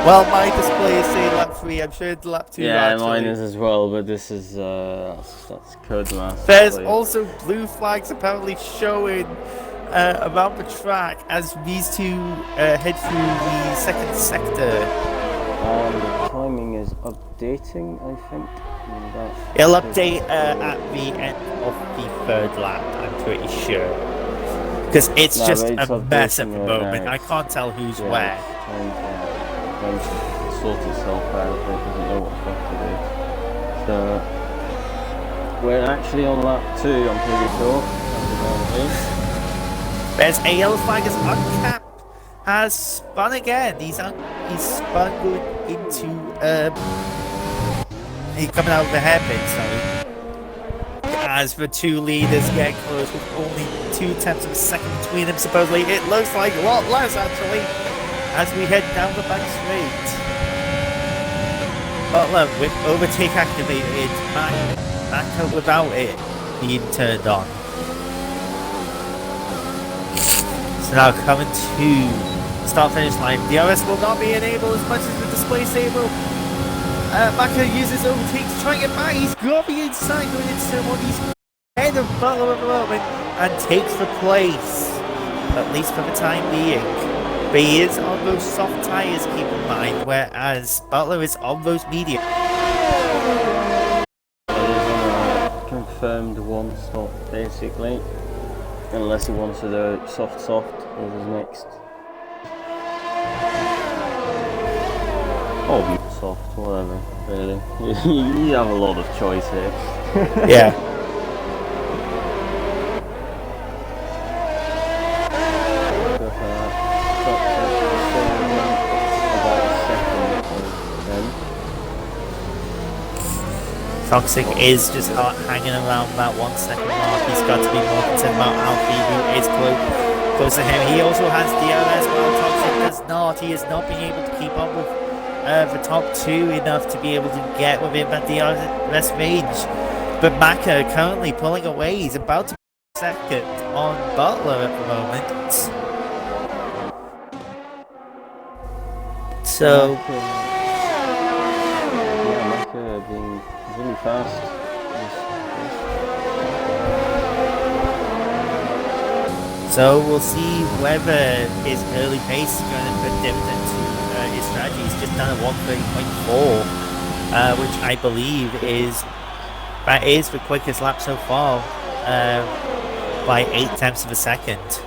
Well, my display is saying lap 3. I'm sure it's lap 2. Yeah, actually. mine is as well, but this is that's Codemaster. There's also blue flags apparently showing around the track as these two head through the second sector. The timing is updating, I think. It'll update at the end of the 3rd lap, I'm pretty sure. Because it's just a mess at the moment. I can't tell who's where. Trying to sort itself out, it doesn't know what the fuck to do. So, we're actually on lap 2, I'm pretty sure. There's a yellow flag as Uncapped has spun again. He's spun going into he's coming out of the hairpin, sorry. As the 2 leaders get close with only 2 tenths of a second between them, supposedly. It looks like a lot less actually as we head down the back straight. Butler with overtake activated, Maka without it being turned on. So now coming to start finish line. DRS will not be enabled as much as the display stable. Maka uses overtake to try and get by. He's got the inside going into turn 1. He's ahead of Butler at the moment and takes the place, at least for the time being. But he is on those soft tyres, keep in mind, whereas Butler is on those medium. Confirmed 1 stop basically. Unless he wants to do soft as his next. Or Ubisoft, whatever, really. You have a lot of choice here. Yeah. Toxic is just hanging around that 1 second mark. He's got to be more concerned about Alfie, who is close to him. He also has DRS, while Toxic does not. He is not being able to keep up with the top two enough to be able to get within that DRS range. But Maka currently pulling away. He's about to be second on Butler at the moment. So... Maka being really fast. So we'll see whether his early pace is going to put dividend to his strategy. He's just done a 1:30.4, which I believe is the quickest lap so far, by 0.8 of a second.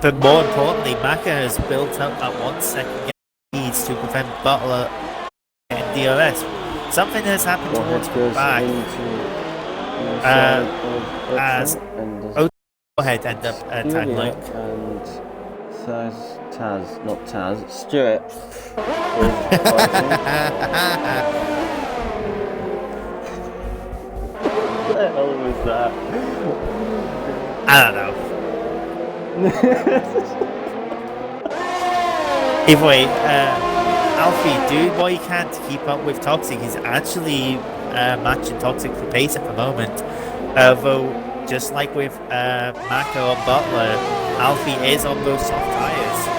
But more importantly, Maka has built up that 1 second leads to prevent Butler and DRS. Something has happened towards the back. As go ahead, end up tag Luke. And not Taz, Stuart. What the hell was that? I don't know. Either way, Alfie doing what he can to keep up with Toxic. He's actually matching Toxic for pace at the moment. Though, just like with Maka or Butler, Alfie is on those soft tyres.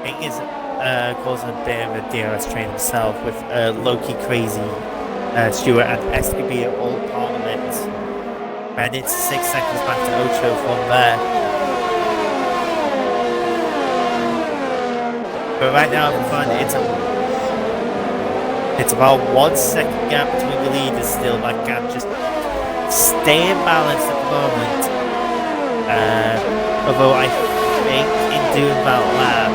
King is causing a bit of a DRS train himself with Loki Crazy, Stewart and Escobia all part of it. And it's 6 seconds back to Ocho from there. But right now in front, it's about 1 second gap between the leaders still. That gap just staying balanced at the moment. Although I think in doing that lap,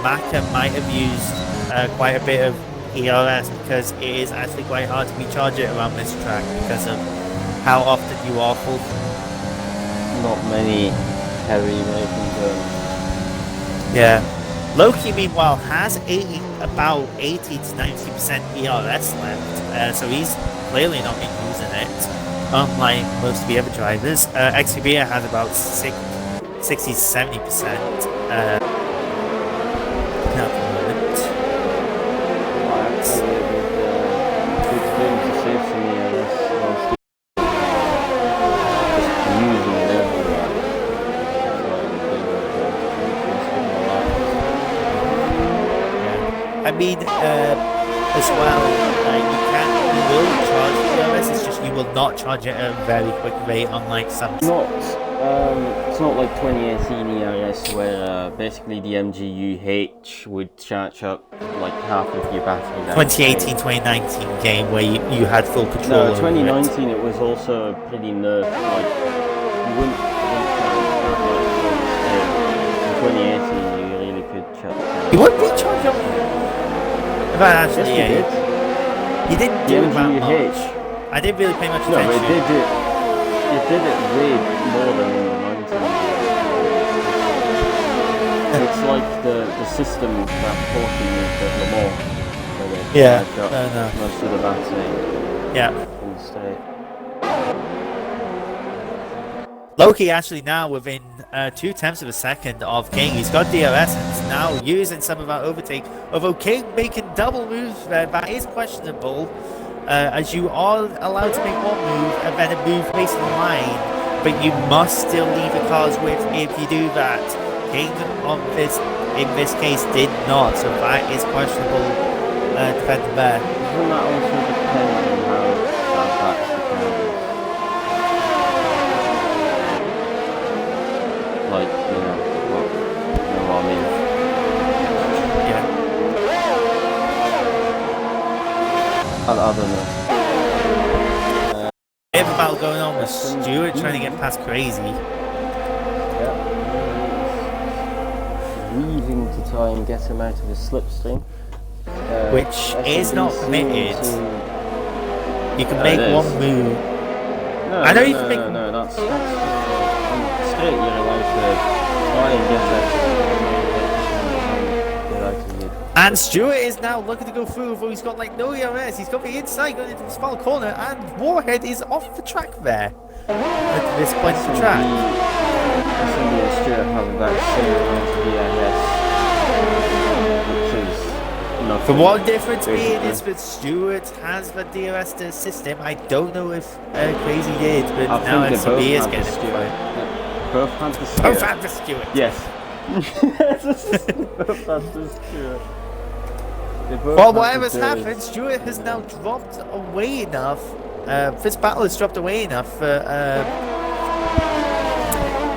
Maka might have used quite a bit of ERS because it is actually quite hard to recharge it around this track because of how often you are full. Not many heavy making turns. Yeah. Loki, meanwhile, has about 80 to 90% ERS left, so he's clearly not been using it, unlike most of the other drivers. XVBA has about 60 to 70%. I mean, as well, you will charge the ERS, it's just you will not charge it at a very quick rate, unlike some. It's not like 2018 ERS where basically the MGUH would charge up like half of your battery. 2018-2019 game where you had full control. No, 2019 it was also pretty nerfed. Like you wouldn't in 2018 you really could charge. You wouldn't be charged up. Actually, yes, you didn't do that much. I didn't really pay much attention. No, but it did it way more than in the 90s. It's like the system that Porky used at Le Mans, where they got most of the battery in the state. Loki actually now within 0.2 of a second of King. He's got DRS and is now using some of that overtake. Although King making double moves there, that is questionable, as you are allowed to make one move and then a move based on the line, but you must still leave the cars with if you do that. King in this case did not, so that is questionable defending there. Doesn't that also depend on how fast the car is? Like, you know what I mean? Yeah. I don't know. battle going on with Stewart trying to get past Crazy. Yeah. Weaving to try and get him out of his slipstream. Which is not permitted. You can make one move. No, I know you can make... No, that's straight, you're allowed to try and get out of it. And Stewart is now looking to go through, although he's got like no ERS. He's got the inside going into the small corner, and Warhead is off the track there. At this point of the track. SMB and Stewart have about the same amount of ERS, which is nothing. The one difference being is that Stewart has the DRS to assist him. I don't know if Crazy did, but now SMB is getting it. Both had the Stewart. Both had the Stewart. Yes. Both had the Stewart. Well, whatever's happened, Stewart has now dropped away enough. This battle has dropped away enough for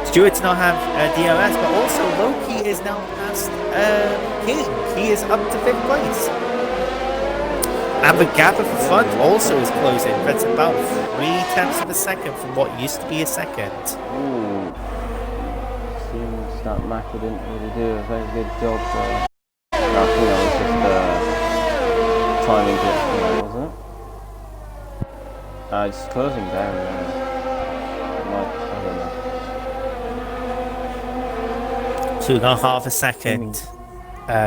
Stewart to not have DRS, but also Loki is now past King. He is up to 5th place. And the gap at the front also is closing. That's about 3/10 of a second from what used to be a second. Ooh. Seems that Maka didn't really do a very good job there. I think that was just timing glitch, wasn't it? It's closing down now. Like, I don't know. 2.5 a second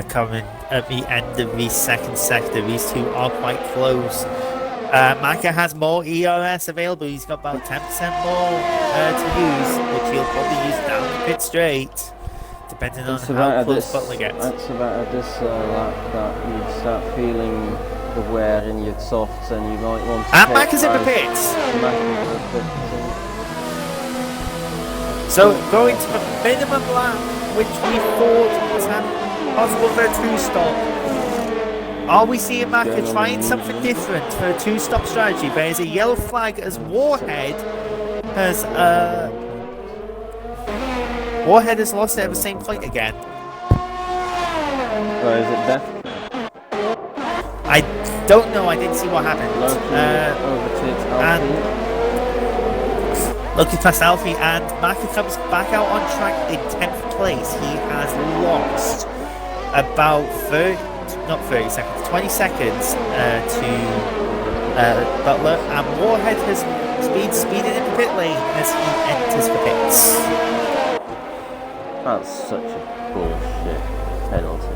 coming at the end of the second sector. These two are quite close. Maka has more ERS available. He's got about 10% more to use, which he'll probably use down the pit straight, depending on how close Butler gets. It's about at this lap that you'd start feeling the wear in your softs, and you might want to. And Maka's in the pits. So going to the minimum lap, which we thought was possible for a 2-stop. Are we seeing Maka trying something different for a 2-stop strategy? There is a yellow flag as Warhead has lost it at the same point again. Or is it death? I don't know. I didn't see what happened. Loki past Alfie, and Maka comes back out on track in 10th place. He has lost about 20 seconds to Butler, and Warhead has speeding in the pit lane as he enters the pits. That's such a bullshit penalty.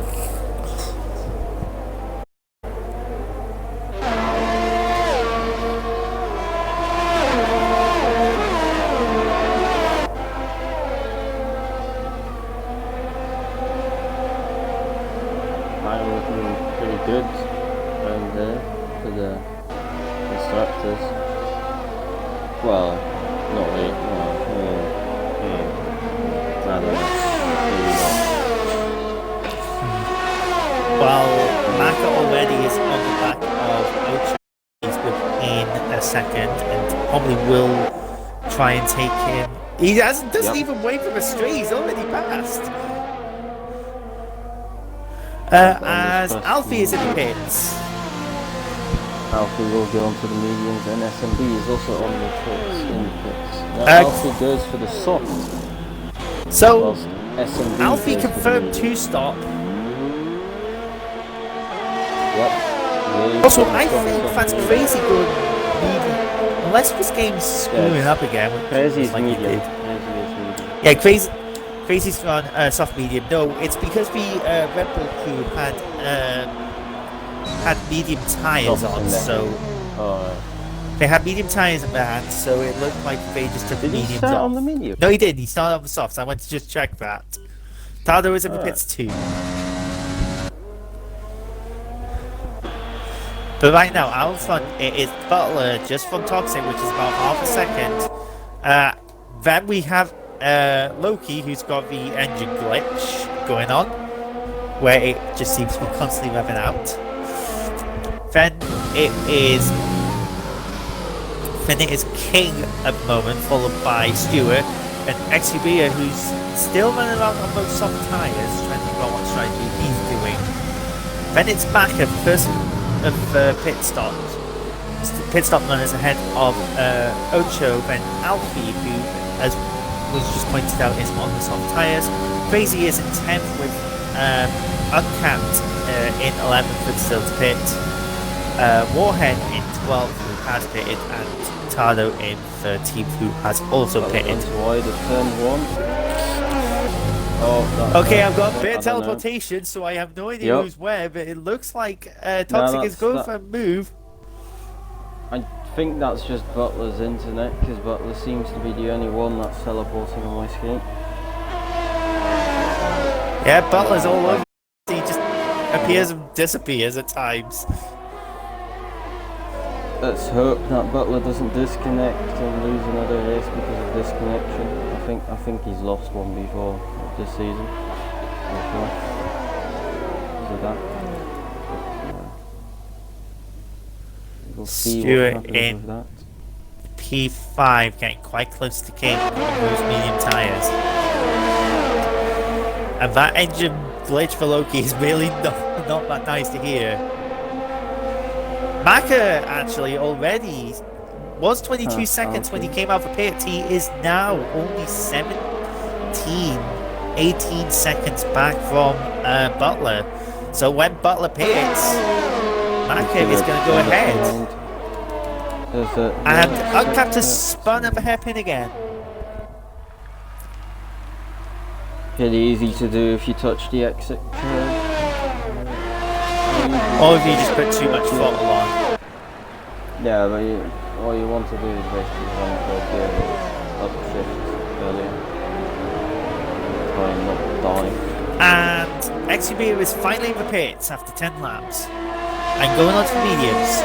Good around there for the instructors. Well, not really. I don't know. Well, Maka already is on the back of Ocho. He's within a second and probably will try and take him. He doesn't even wait for the straight. He's already passed. As Alfie is in the pits. Alfie will go on to the mediums, and SMB is also on the pits, in the pits. Now Alfie goes for the soft. So, Alfie confirmed 2-stop. Yep. Also, I think that's crazy good medium. Unless this game's screwing up again. Crazy's like medium. Yeah, Crazy's on soft medium. No, it's because the Red Bull crew had medium tyres on, so they had medium tyres in their hands, so it looked like they just took the mediums off. Did he start on the medium? No, he didn't. He started on the softs. I went to just check that. Tado was in the pits too. But right now, out front, it is Butler just from Toxic, which is about half a second. Then we have Loki, who's got the engine glitch going on, where it just seems to be constantly revving out. Then it is King at the moment, followed by Stewart and Exubia, who's still running around on those soft tyres, trying to figure out what strategy he's doing. Then it's back at first of pit stops. pit stop runners ahead of Ocho, then Alfie, who, as was just pointed out, is on the soft tyres. Crazy is in 10th with Uncapped in 11th with still to pit. Warhead in 12th who has pitted, and Tado in 13th who has also pitted. Wide of turn 1. Oh, okay, I've got bit of teleportation, so I have no idea who's where, but it looks like Toxic is going for a move. I think that's just Butler's internet, because Butler seems to be the only one that's teleporting on my screen. Yeah, Butler's all over. He just appears and disappears at times. Let's hope that Butler doesn't disconnect and lose another race because of disconnection. I think he's lost one before this season. Is it that? We'll see Stewart what happens with that. P5 getting quite close to King on those medium tyres. And that engine glitch for Loki is really not that nice to hear. Maka actually already was 22 seconds when he came out for pit. He is now only 18 seconds back from Butler. So when Butler pits, Maka is going to go ahead. And Uncapped has spun up a hairpin again. Pretty easy to do if you touch the exit curve. Or if you just put too much throttle on. Yeah, but all you want to do is basically run for a gear upshift earlier. Try and not die. And Exubia is finally in the pits after 10 laps. And going on to the mediums.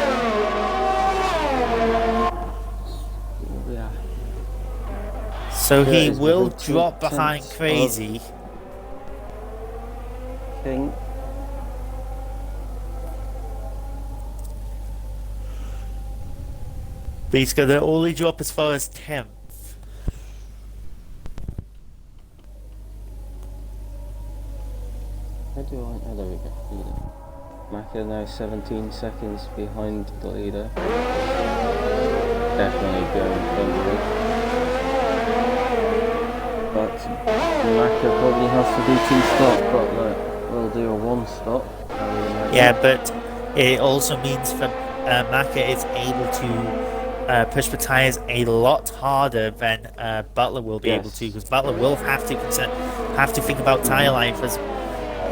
Yeah. So he will drop behind Crazy. King. But he's going to only drop as far as 10th. How do I... Oh, there we go. Maka now 17 seconds behind the leader. Definitely going front. But Maka probably has to do 2 stops, but we'll do a 1 stop. Yeah, but it also means that Maka is able to push the tyres a lot harder than Butler will be able to, because Butler will have to think about tyre life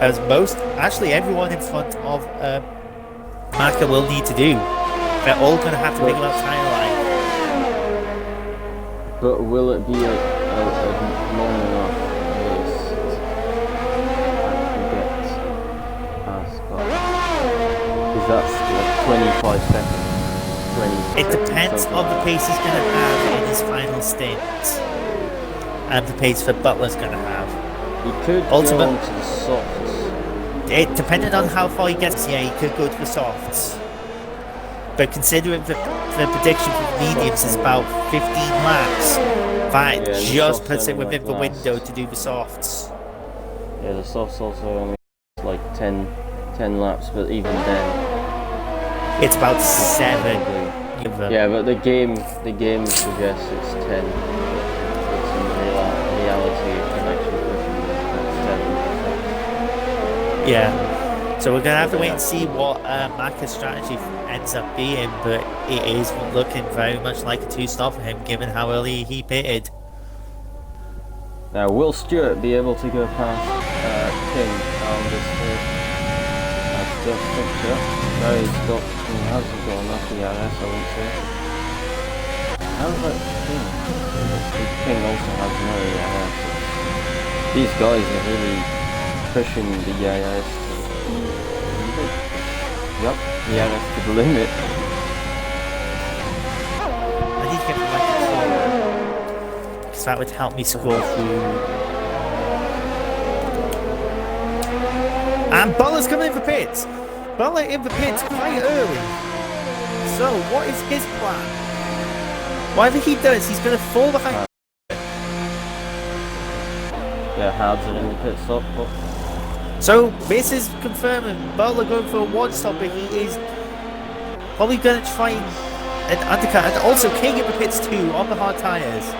as most, actually everyone in front of Maka will need to do. They're all going to have to think about tyre life. But will it be a long enough race to get past Butler? Because that's like 25 seconds. It depends on the pace he's going to have in his final stint, and the pace that Butler's going to have. He could go on to the softs. It depending on how far he gets, yeah, he could go to the softs. But considering the prediction for the mediums is about 15 laps, that just puts it within the window to do the softs. Yeah, the softs also only like 10 laps, but even then, it's about 7. Yeah, but the game suggests it's 10. But in reality, it can actually push him at 7. Yeah. So we're gonna have to wait and see what Maka's strategy ends up being, but it is looking very much like a 2-stop for him, given how early he pitted. Now, will Stewart be able to go past King on this? I don't think so. No, he hasn't got enough ERS, I wouldn't say. How's that King? King also has no ERS. These guys are really pushing the ERS to the limit. I need to get the right controller, because that would help me scroll through. And Butler's coming in for pits. Butler in the pits quite early. So, what is his plan? Whatever he does, he's going to fall behind. Yeah, Howard's in the pit stop. So, this is confirming Butler going for a 1-stop, but he is probably going to try and an undercut, and also King in the pits too on the hard tyres.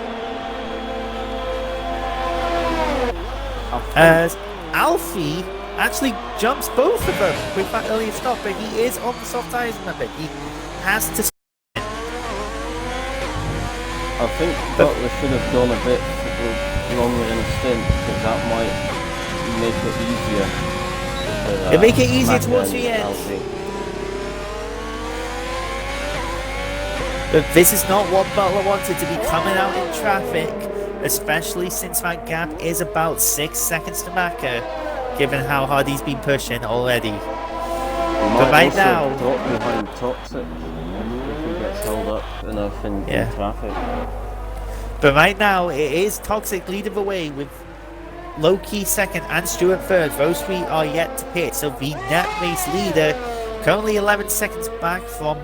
As Alfie actually jumps both of them with that earlier stop, but he is on the soft tyres, remember. He has to. I think Butler should have gone a bit longer in a stint, because that might make it easier. It'll make it easier towards the end. Alfie. But this is not what Butler wanted, to be coming out in traffic, especially since that gap is about 6 seconds to Maka, given how hard he's been pushing already. But right now, drop behind Toxic if he gets held up enough in traffic. But right now, it is Toxic leading the way with Loki second and Stewart third. Those three are yet to pit, so the net race leader currently 11 seconds back from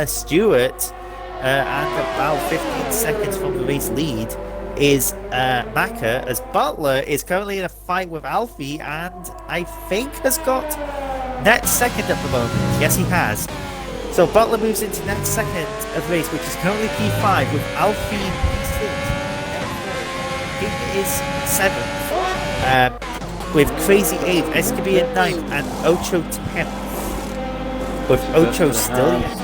Stewart. And about 15 seconds from the race lead is Maka, as Butler is currently in a fight with Alfie and I think has got net second at the moment. Yes, he has. So Butler moves into net second of the race, which is currently P5 with Alfie P6. King is 7th. With Crazy 8th, SKB at 9th, and Ocho 10th. With Ocho still yet.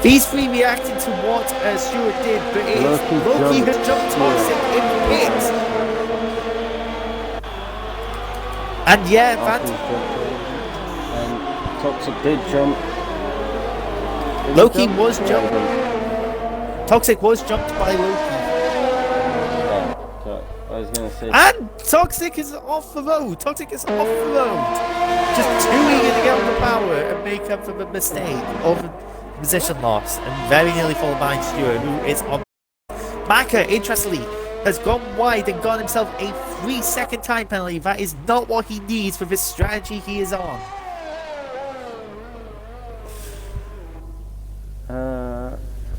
These three reacting to what Stewart did, but Loki has jumped Toxic in the pit. And yeah, that... And Toxic did jump. Loki was jumped. Toxic was jumped by Loki. Yeah, I was gonna say. And Toxic is off the road. Toxic is off the road. Just too eager to get on the power and make up for the mistake of the position loss, and very nearly followed by Stewart, who is on. Maka, interestingly, has gone wide and got himself a 3-second time penalty. That is not what he needs for this strategy he is on.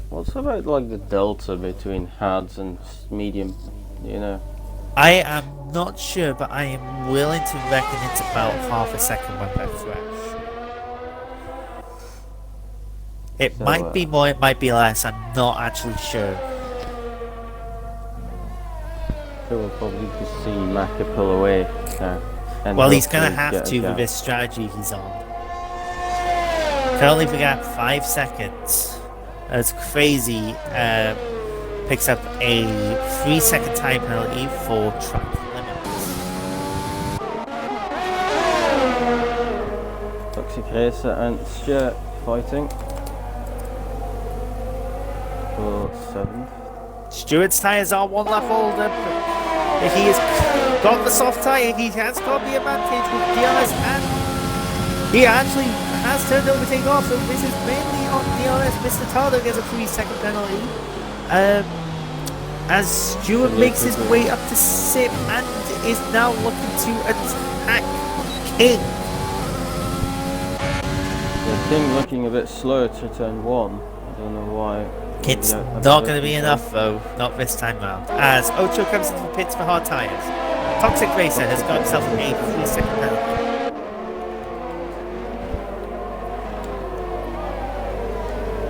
What's about like the delta between hards and medium? You know. I am not sure, but I am willing to reckon it's about half a second when they're fresh. It might be more, it might be less, I'm not actually sure. We'll probably just see Maka pull away. Well, he's going to have to with this strategy he's on. Currently the gap 5 seconds. As Crazy picks up a 3-second time penalty for track limits. Toxic Racer and Stewart fighting. For 7th. Stewart's tyres are 1 lap older, but he has got the soft tyre, he has got the advantage with DRS, and he actually has turned overtake off, so this is mainly on DRS. Mr. Tardo gets a 3-second penalty. As Stewart makes his way up to SIP and is now looking to attack King. Yeah, King looking a bit slow to turn 1. I don't know why. It's not going to be enough though, not this time round. As Ocho comes into the pits for hard tyres. Toxic Racer has got himself a 3-second penalty.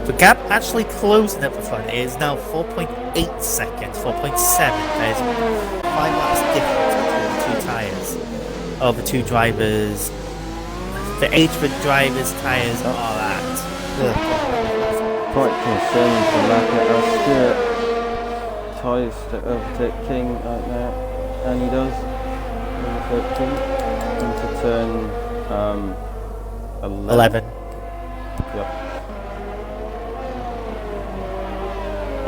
The gap actually closing at the front is now 4.8 seconds, 4.7. There's 5 laps difference between the 2 tyres. Oh, the 2 drivers. The age for drivers' tyres are at. Quite concerned for Maka as Stewart tries to overtake King right now, and he does overtake King into turn 11. Yep.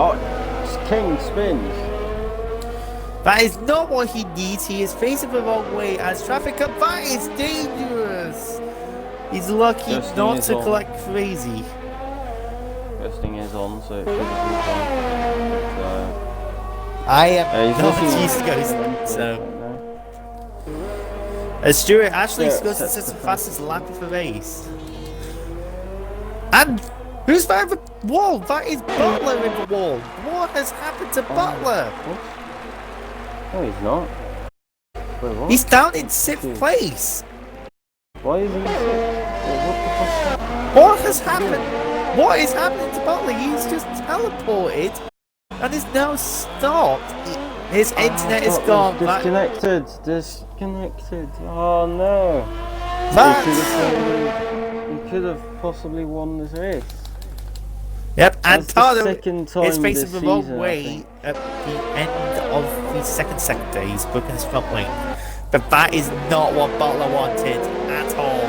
Oh, King spins. That is not what he needs. He is facing the wrong way as traffic comes by. It's dangerous. He's lucky not to collect Crazy. Testing is on, so it should be on. I am not used to going so. As Stewart actually goes to the fastest lap of the race. And who's found the wall? That is Butler in the wall. What has happened to Butler? No, he's not. Wait, what? He's down in 6th place. Why is he? What has happened? What is happening to Butler? He's just teleported and is now stopped. His internet is gone. Disconnected. Disconnected. Oh no. He could have possibly won this race. Yep, and Tado is facing the wrong way at the end of the second sector. He's broken his front wing. But that is not what Butler wanted at all.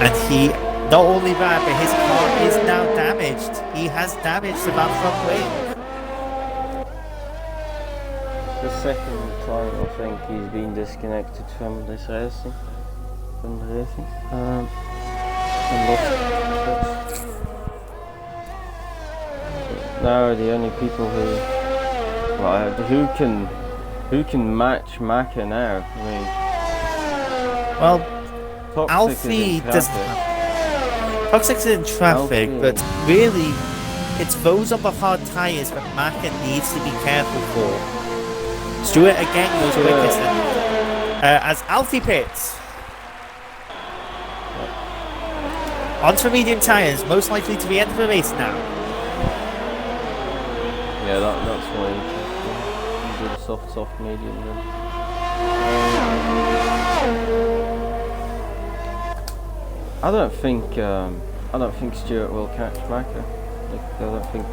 And he, not only that, but his car is now damaged. He has damage to that front wing. The second time I think he's been disconnected from this racing. Now the only people who can match Maka now. I mean, well, Toxic Alfie doesn't. Toxic's in traffic, but really, it's those on the hard tyres that Maka needs to be careful for. Stewart again goes quickest as Alfie pits. Onto medium tyres, most likely to the end of the race now. Yeah, that's why you do the soft medium then. I don't think Stewart will catch Maka. I don't think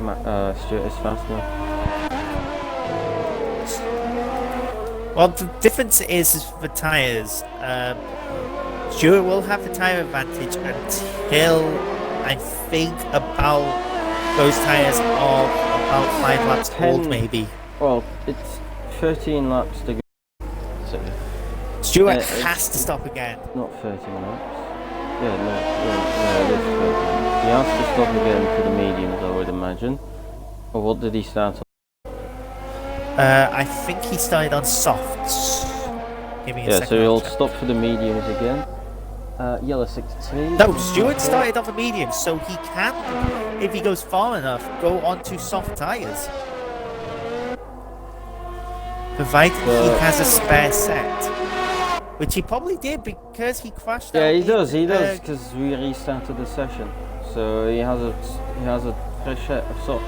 Stewart is fast enough. Well, the difference is the tyres. Stewart will have the tyre advantage until I think about those tyres are about 5 laps old, maybe. Well, it's 13 laps to go. So Stewart has to stop again. Not 13 laps. Yeah, no, it is 13. He has to stop again for the mediums, I would imagine. Or what did he start on? I think he started on softs. Yeah, so he'll stop for the mediums again. Yellow 63. No, Stewart started on the mediums, so he can, if he goes far enough, go onto soft tyres. Provided he has a spare set. Which he probably did because he crashed out. Yeah, he does, because we restarted the session. So he has a fresh set of soft.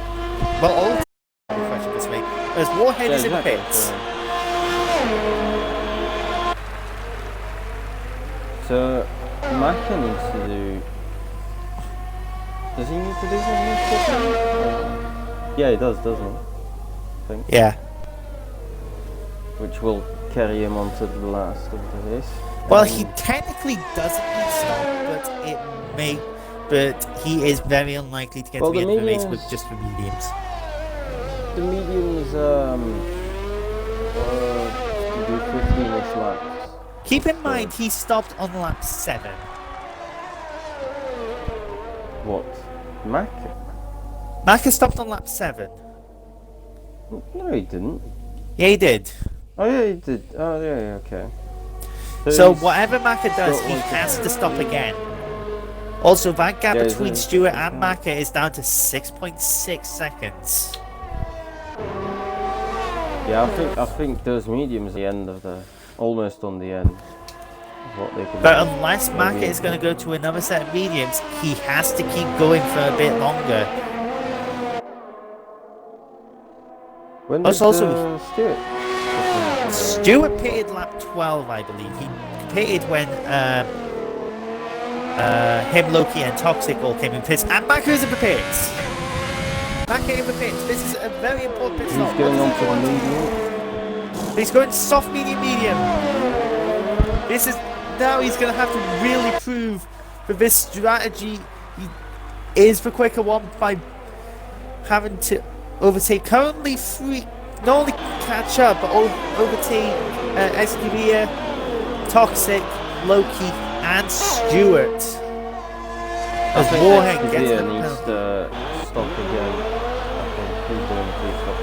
Well, all refreshing this week. As Warhead is in the pits. So Maka needs to do. Does he need to do something? Yeah, he does, doesn't he? I think. Yeah. Which will carry him on to the last of the race. Well, he technically doesn't need to stop, but he is very unlikely to get to the end of the race with just the mediums. The mediums do 15-ish laps. Keep in mind he stopped on lap 7. What? Maka? Maka stopped on lap 7. No, he didn't. Yeah, he did. Oh yeah, he did. Oh yeah, okay. So whatever Maka does, he has to stop again. Also, that gap between Stewart and Maka is down to 6.6 seconds. Yeah, I think those mediums the end of the almost on the end. What they can but unless Maka is going to go to another set of mediums, he has to keep going for a bit longer. When did Stewart pitted lap 12, I believe. He pitted when him, Loki, and Toxic all came in pits, and Maka is in the pits. Maka in the pits. This is a very important pit stop. He's going on to a medium. He's going soft, medium. This is now he's going to have to really prove that this strategy is the quicker one by having to overtake currently 3. Not only catch up, but overtake Escavia, Toxic, Loki, and Stewart. As Warhead gets the needs to stop again.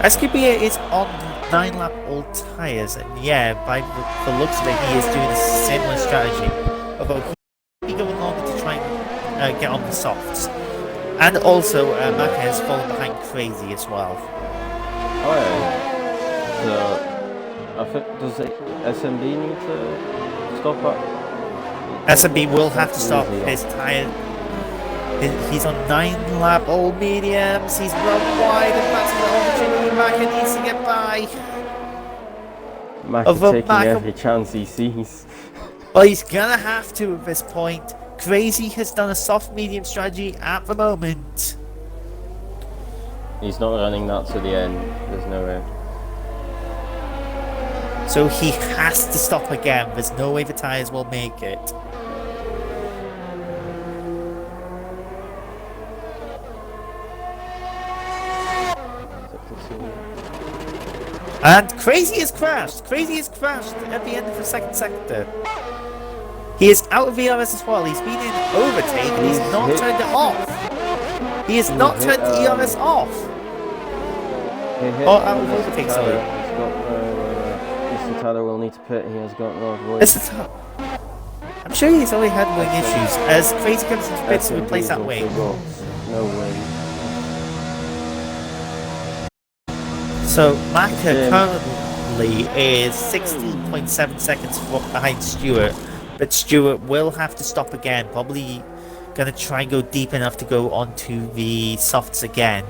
Escavia is on 9-lap old tyres, and yeah, by the looks of it, he is doing a similar strategy. Although he going longer to try and get on the softs. And also, Maka has fallen behind crazy as well. Oh yeah. So, I think, does SMB need to stop at. SMB will have to stop. His tyre. He's on 9 lap all mediums. He's run wide, and that's the opportunity. Maka needs to get by. Maka taking every chance he sees. Well, he's gonna have to at this point. Crazy has done a soft medium strategy at the moment. He's not running that to the end. There's no way. So he has to stop again. There's no way the tyres will make it. And Crazy has crashed. Crazy has crashed at the end of the second sector. He is out of ERS as well. He's been in overtake and he's not turned it off. He has not turned the ERS off. Or out of overtake, sorry. Mr. Tyler will need to pit. He has got no voice. I'm sure he's only had wing issues. As Crazy comes into pits to replace that wing. No wing. So Maka currently is 16.7 seconds behind Stewart, but Stewart will have to stop again. Probably gonna try and go deep enough to go onto the softs again.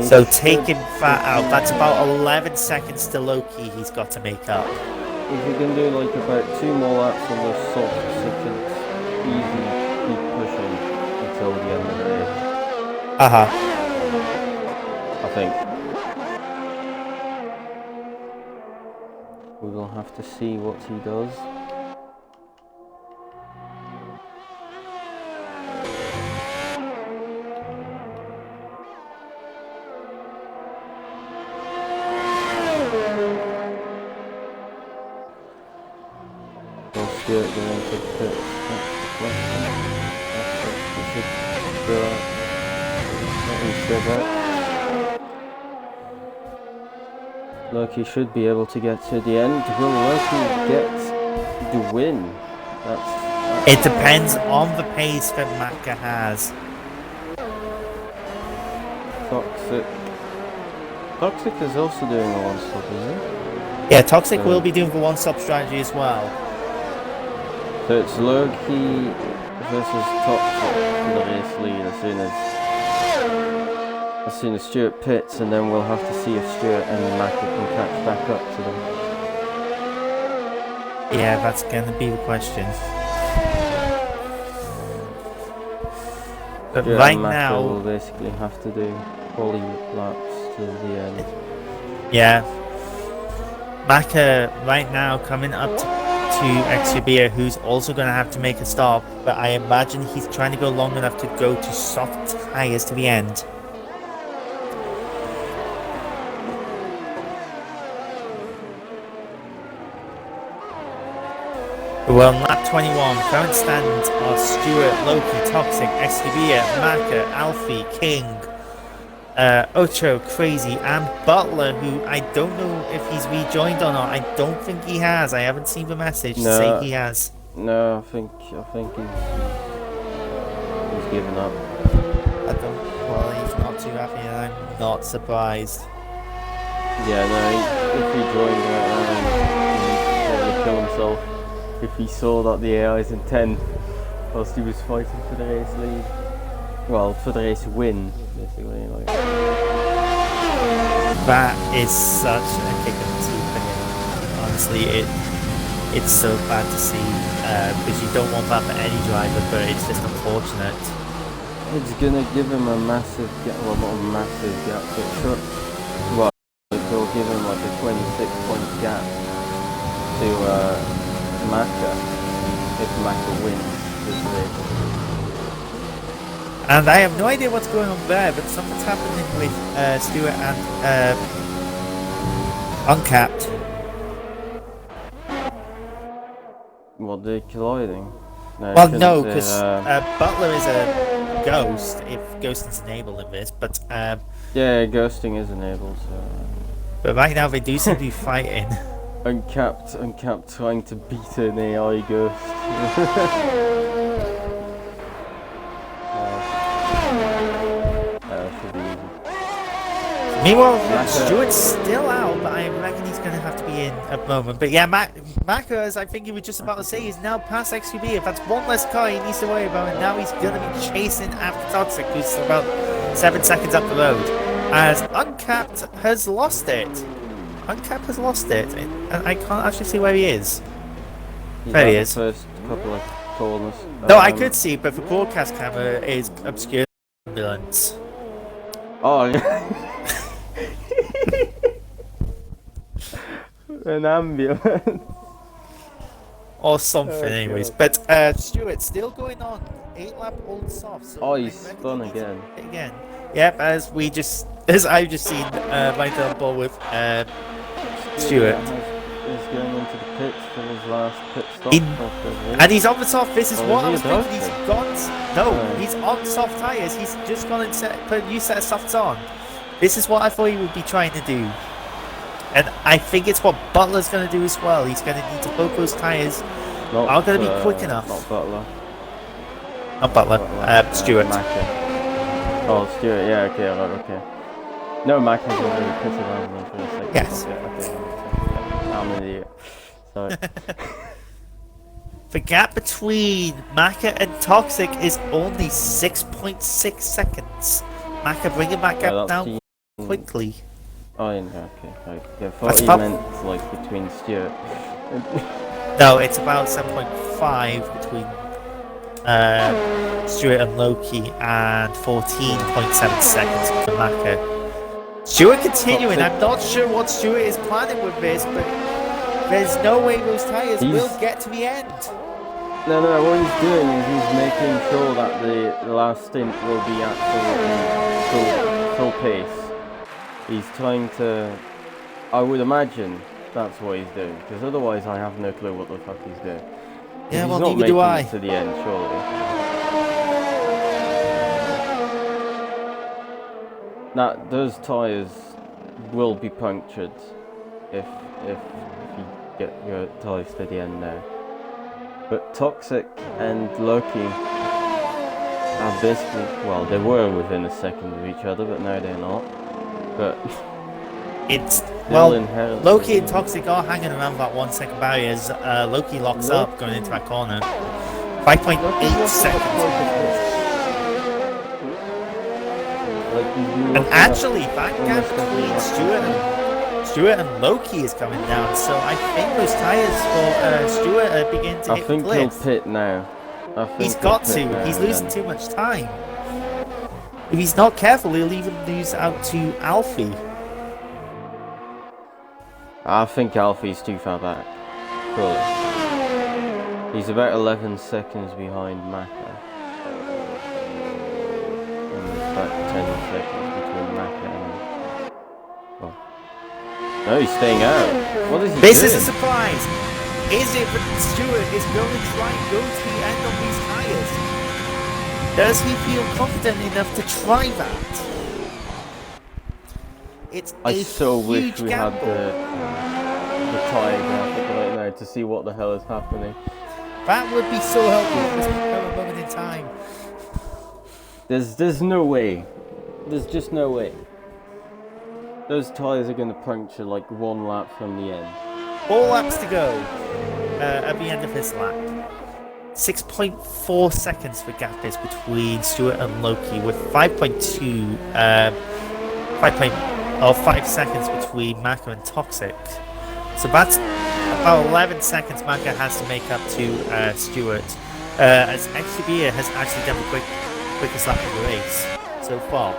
So taking that out, that's about 11 seconds to low-key he's got to make up. If you can do like about 2 more laps on the softs, you can easily keep pushing until the end of the race. I think. We will have to see what he does. Stuart going to pit. Loki should be able to get to the end. Will Loki get the win? It depends on the pace that Maka has. Toxic is also doing a one-stop, isn't it? Yeah, Toxic will be doing the one-stop strategy as well. So it's Loki versus Toxic for the race lead as soon as Stuart pits, and then we'll have to see if Stuart and Maka can catch back up to them. Yeah, that's gonna be the question. But Stuart right and Maka now, will basically have to do quali laps to the end. Yeah, Maka right now coming up to Exubia, who's also going to have to make a stop, but I imagine he's trying to go long enough to go to soft tyres to the end. Well, lap 21, current stands are Stuart, Loki, Toxic, Exubia, Maka, Alfie, King, Ocho, Crazy, and Butler, who I don't know if he's rejoined or not. I don't think he has. I haven't seen the message to say he has. No, I think he's given up. Well, he's not too happy, and I'm not surprised. Yeah, no, if he joined right now, he'd probably kill himself if he saw that the AI is in 10 whilst he was fighting for the race lead. Well, for the race win, basically. Like. That is such a kick in the teeth for him. Honestly, it's so bad to see, because you don't want that for any driver, but it's just unfortunate. It's gonna give him a massive gap, well not a massive gap, but well, it'll give him like a 26-point gap to Maka, if Maka wins this race. And I have no idea what's going on there, but something's happening with Stuart and Uncapped. What, they're colliding? No, because Butler is a ghost, if ghosting's enabled in this, but yeah, ghosting is enabled, so... But right now they do seem to be fighting. Uncapped trying to beat an AI ghost. So Meanwhile, Stewart's still out, but I reckon he's going to have to be in at the moment. But yeah, Maka, as I think you were just about to say, is now past XQB. If that's one less car he needs to worry about, and now he's going to be chasing after Toxic, who's about 7 seconds up the road. As Uncapped has lost it. Uncapped has lost it, and I can't actually see where he is. There he is. First couple of corners. No, I could see, but the broadcast camera is obscured. Ambulance. Oh, yeah. An ambulance. Or something, anyways. But Stewart still going on. 8-lap old soft. So Oh, he's spun again. Yep, as I've just seen right on ball with Stewart. He's going into the pits for his last pit stop. And he's on the soft. This is what I was thinking. He's Dton? got. No, he's on soft tyres. He's just gone and put a new set of softs on. This is what I thought he would be trying to do. And I think it's what Butler's going to do as well. He's going to need to hope those tyres are going to be quick enough. Not Butler. Not Butler. Stewart. Macca. Oh, Stewart. Yeah. Okay. Right, okay. No, Macca's going to be pitted on for a second. Yes. Okay. I'm an idiot. Sorry. The gap between Macca and Toxic is only 6.6 seconds. Macca bringing that gap down quickly. Oh, yeah, okay. Right. Yeah, I thought you meant like between Stewart. No, it's about 7.5 between Stewart and Loki, and 14.7 seconds for Macca. Stewart continuing. I'm not sure what Stewart is planning with this, but there's no way those tyres will get to the end. No, what he's doing is he's making sure that the last stint will be absolutely full pace. He's trying to, I would imagine that's what he's doing, because otherwise I have no clue what the fuck he's doing. Yeah, well, neither do I. To the end, surely. Now, those tyres will be punctured if you get your tyres to the end now. But Toxic and Loki are basically, well, they were within a second of each other, but now they're not. But it's Loki and Toxic are hanging around that 1 second barrier as Loki locks up going into that corner. 5.8 seconds. And actually, that gap between Stewart and Loki is coming down, so I think those tyres for Stewart are beginning to hit the cliff. I think he'll pit now. He's got to. He's losing too much time. If he's not careful, he'll even lose out to Alfie. I think Alfie's too far back. Surely. He's about 11 seconds behind Macca. And there's about 10 seconds between Macca and... Oh. No, he's staying out. What is he doing? This is a surprise. Is it that Stewart is going to try and go to the end of these tyres? Does he feel confident enough to try that? It's I so wish we gamble. had the tyre graphic right now to see what the hell is happening. That would be so helpful at this current moment in time. There's no way. There's just no way. Those tyres are going to puncture like 1 lap from the end. 4 laps to go at the end of this lap. 6.4 seconds for gap is between Stewart and Loki, with 5.2, 5 seconds between Macca and Toxic. So that's about 11 seconds Macca has to make up to Stewart. As XCB has actually done the quickest lap of the race so far.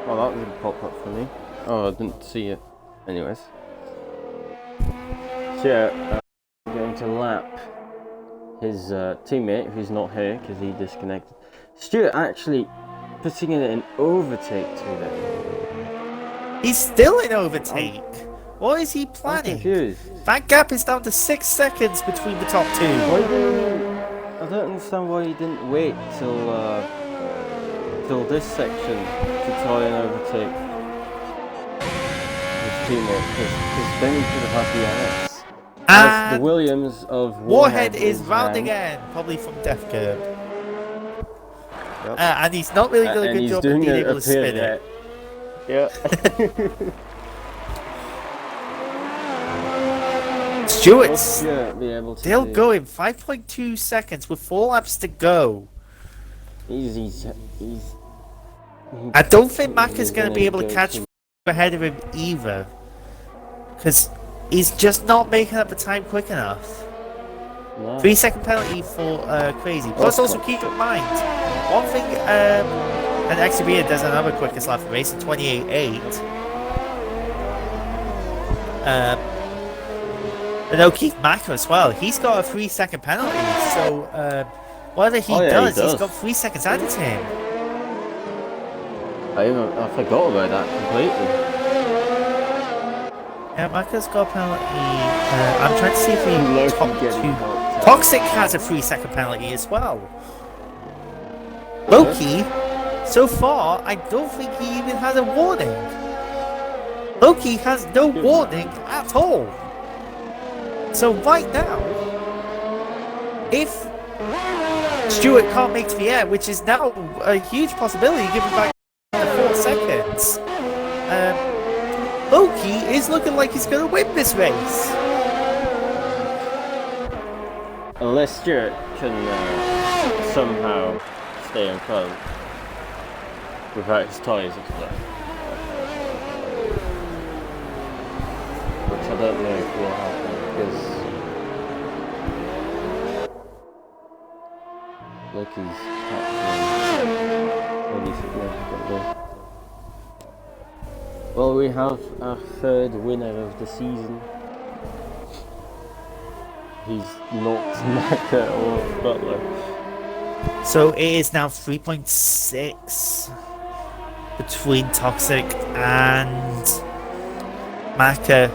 Oh, that didn't pop up for me. Oh, I didn't see it. Anyways. Yeah. Going to lap his teammate who's not here because he disconnected. Stewart actually putting in an overtake to them. He's still in overtake. What is he planning? I'm confused. That gap is down to 6 seconds between the top two. I don't understand why he didn't wait till this section to try and overtake his teammate, because then he could have had the NS. And the Williams of Warhead is round again, probably from Death Curve. Yep. And he's not really done a And good he's job of doing being a able to spin pirouette. it. Yeah. Stewart's be able to still do. going 5.2 seconds with 4 laps to go. He's I don't think Mac is going to gonna be able to go catch ahead of him either. Because he's just not making up the time quick enough. No. 3-second penalty for Crazy. Plus, also keep in mind, one thing, and Exhibia does another quickest lap for racing, 28.8. But no, Keith Macker as well. He's got a 3-second penalty. So, whatever he does, he's got 3 seconds added to him. I forgot about that completely. Yeah, Macker's got a penalty. I'm trying to see if he top two. Toxic has a 3-second penalty as well. Loki, so far, I don't think he even has a warning. Loki has no warning at all. So right now, if Stewart can't make to the air, which is now a huge possibility given back the 4 seconds, Loki is looking like he's going to win this race. Unless Stewart can somehow stay in front without his tyres exploding. Which I don't know if will happen because Loki's actually really significantly. Well, we have our third winner of the season. He's not Macca or Butler. So it is now 3.6 between Toxic and Macca.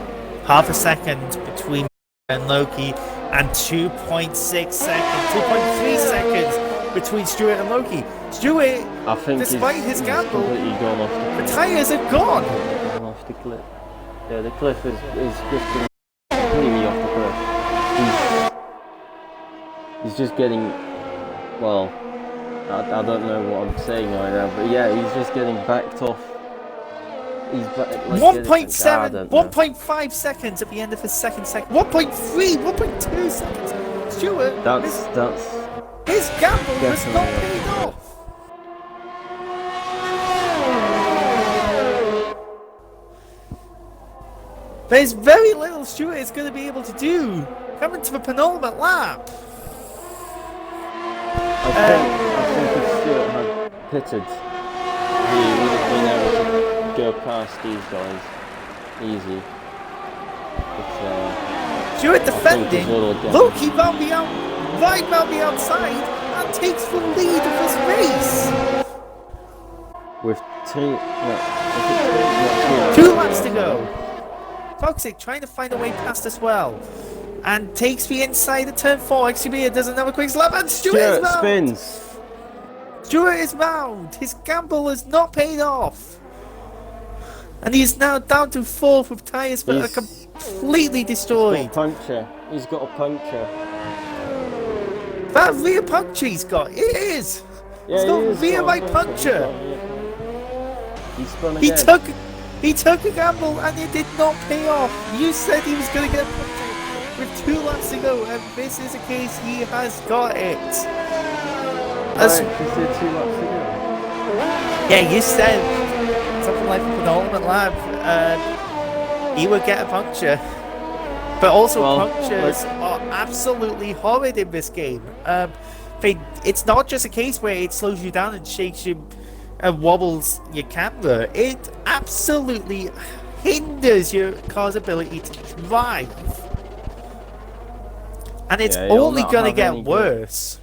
Half a second between and Loki, and 2.6 seconds, 2.3 seconds between Stewart and Loki. Stewart, I think despite his gamble, completely gone off the cliff. the tyres are gone. Gone off the cliff. Yeah, the cliff is just been completely off the cliff. He's just getting, well, I don't know what I'm saying right now, but yeah, he's just getting backed off. He's like 1.7, 1.5 seconds at the end of his second second. 1.3, 1.2 seconds. Stewart, his gamble was not paid off. There's very little Stewart is going to be able to do coming to the penultimate lap. I think if Stewart had pitted, he would have been able to go past these guys easy. But, Stewart defending, Loki round the outside and takes the lead of this race. With two laps to go. Toxic trying to find a way past as well. And takes the inside of turn 4. Exubia does another quick lap and Stewart spins. Stewart is round. His gamble is not paid off. And he's now down to 4th with tyres that are completely destroyed. He's got a puncture. That rear puncture he's got. It is. Yeah, he's got rear right puncture. He spun again. He took a gamble and it did not pay off. You said he was going to get a puncture with 2 laps to go, and this is a case he has got it. You said 2 laps to go. Yeah, you said something like the penultimate lap, he would get a puncture. But also punctures are absolutely horrid in this game. It's not just a case where it slows you down and shakes you and wobbles your camera. It absolutely hinders your car's ability to drive. And it's only going to get worse.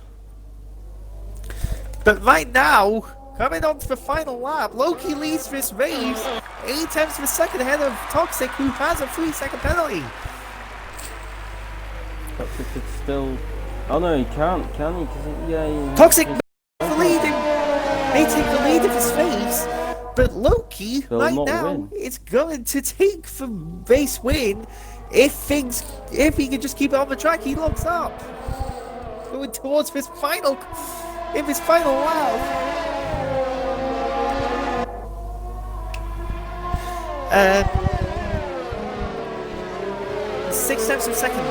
But right now, coming on to the final lap, Loki leads this race 8 tenths of a second ahead of Toxic, who has a 3-second penalty. Toxic could still... Oh no, he can't, can he? Toxic may take the lead of his race, but Loki right now is going to take the race win if he can just keep it on the track. He locks up, going towards this final in his final lap. 6 tenths of a second.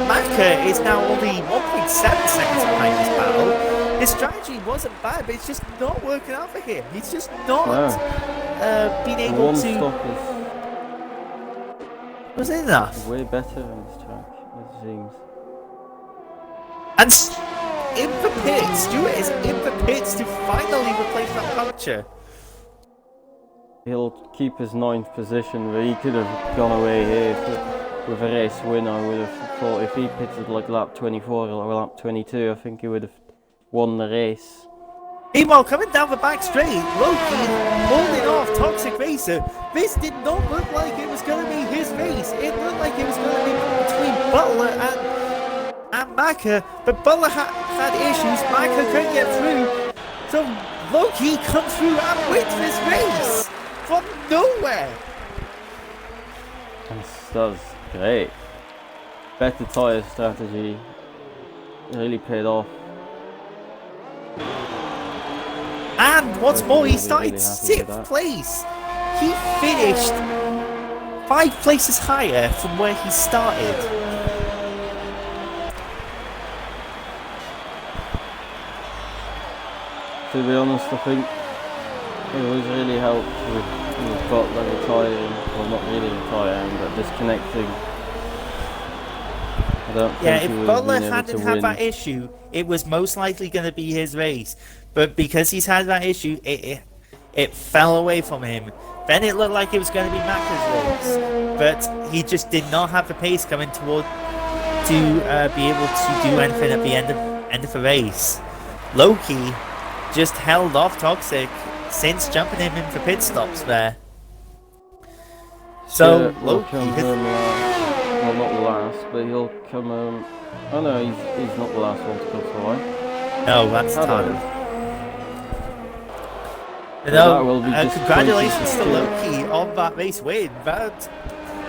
Maka is now only 1.7 seconds behind this battle. His strategy wasn't bad, but it's just not working out for him. He's just not being able One to. stop Was it enough? is way better on this track, it seems. And in the pits, Stewart is in the pits to finally replace that puncture. He'll keep his 9th position, but he could have gone away here with a race win. I would have thought if he pitted like lap 24 or lap 22, I think he would have won the race. Meanwhile, coming down the back straight, Loki holding off Toxic Racer. This did not look like it was going to be his race. It looked like it was going to be between Butler and Maka, but Butler had issues. Maka couldn't get through, so Loki comes through and wins this race from nowhere. That's great. Better tyre strategy really paid off. And what's more, he Really started happy with 6th that. place. He finished 5 places higher from where he started. To be honest, I think it was really helped with Butler retiring, well not really retiring, but disconnecting. I don't Yeah, think he if would Butler have been able hadn't to had win. that issue, it was most likely going to be his race. But because he's had that issue, it fell away from him. Then it looked like it was going to be Maka's race, but he just did not have the pace coming toward to be able to do anything at the end of the race. Loki just held off Toxic since jumping him in for pit stops there. So He'll Loki come home last. Well, not last, but he'll come home. Oh no, he's not the last one to come to line. no, that's Hello. Tano. That No, will be congratulations to 2016. Loki on that race win, but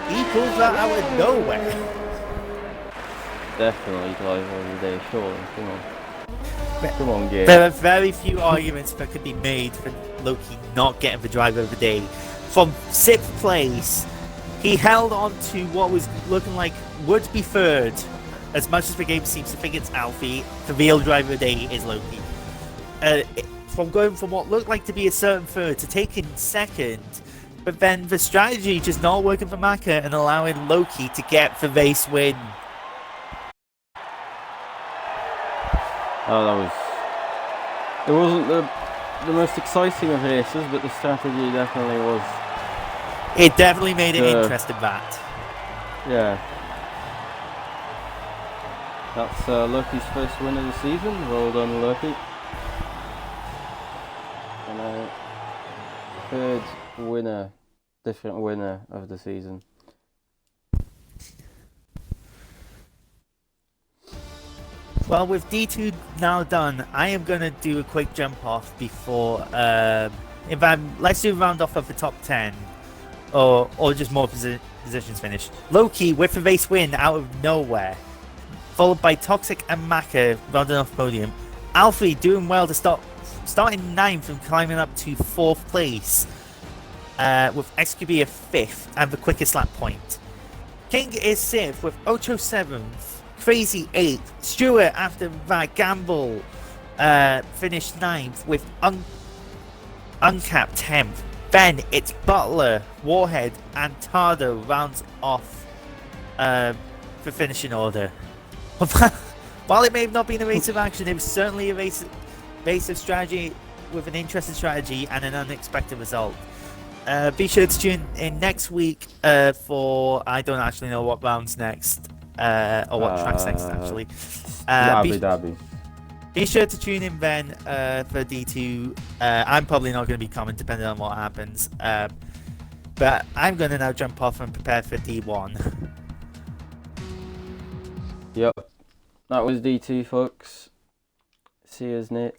he pulled that out of nowhere. Definitely drive over the day, surely. Come on. Come on, Gabe. There are very few arguments that could be made for Loki not getting the driver of the day. From 6th place, he held on to what was looking like would be 3rd. As much as the game seems to think it's Alfie, the real driver of the day is Loki. From going from what looked like to be a certain 3rd to taking 2nd, but then the strategy just not working for Maka and allowing Loki to get the race win. Oh, it wasn't the most exciting of races, but the strategy definitely was. It definitely made it interesting, that. Yeah. That's Loki's first win of the season. Well done, Loki. And a 3rd winner, different winner of the season. Well, with D2 now done, I am going to do a quick jump off before. Let's do a round off of the top 10, or just more positions finished. Loki with the race win out of nowhere, followed by Toxic and Maka rounding off the podium. Alfie doing well to starting 9th and climbing up to 4th place, with XQB a 5th and the quickest lap point. King is 6th with Ocho 7th. Crazy 8th. Stewart, after that gamble, finished 9th with Uncapped 10th. Then it's Butler, Warhead, and Tardo rounds off the finishing order. While it may have not been a race of action, it was certainly a race of strategy with an interesting strategy and an unexpected result. Be sure to tune in next week for, I don't actually know what round's next. Or what track's next, actually. Abu Dhabi. Be sure to tune in then for D2. I'm probably not going to be coming, depending on what happens. But I'm going to now jump off and prepare for D1. Yep. That was D2, folks. See you, Nate.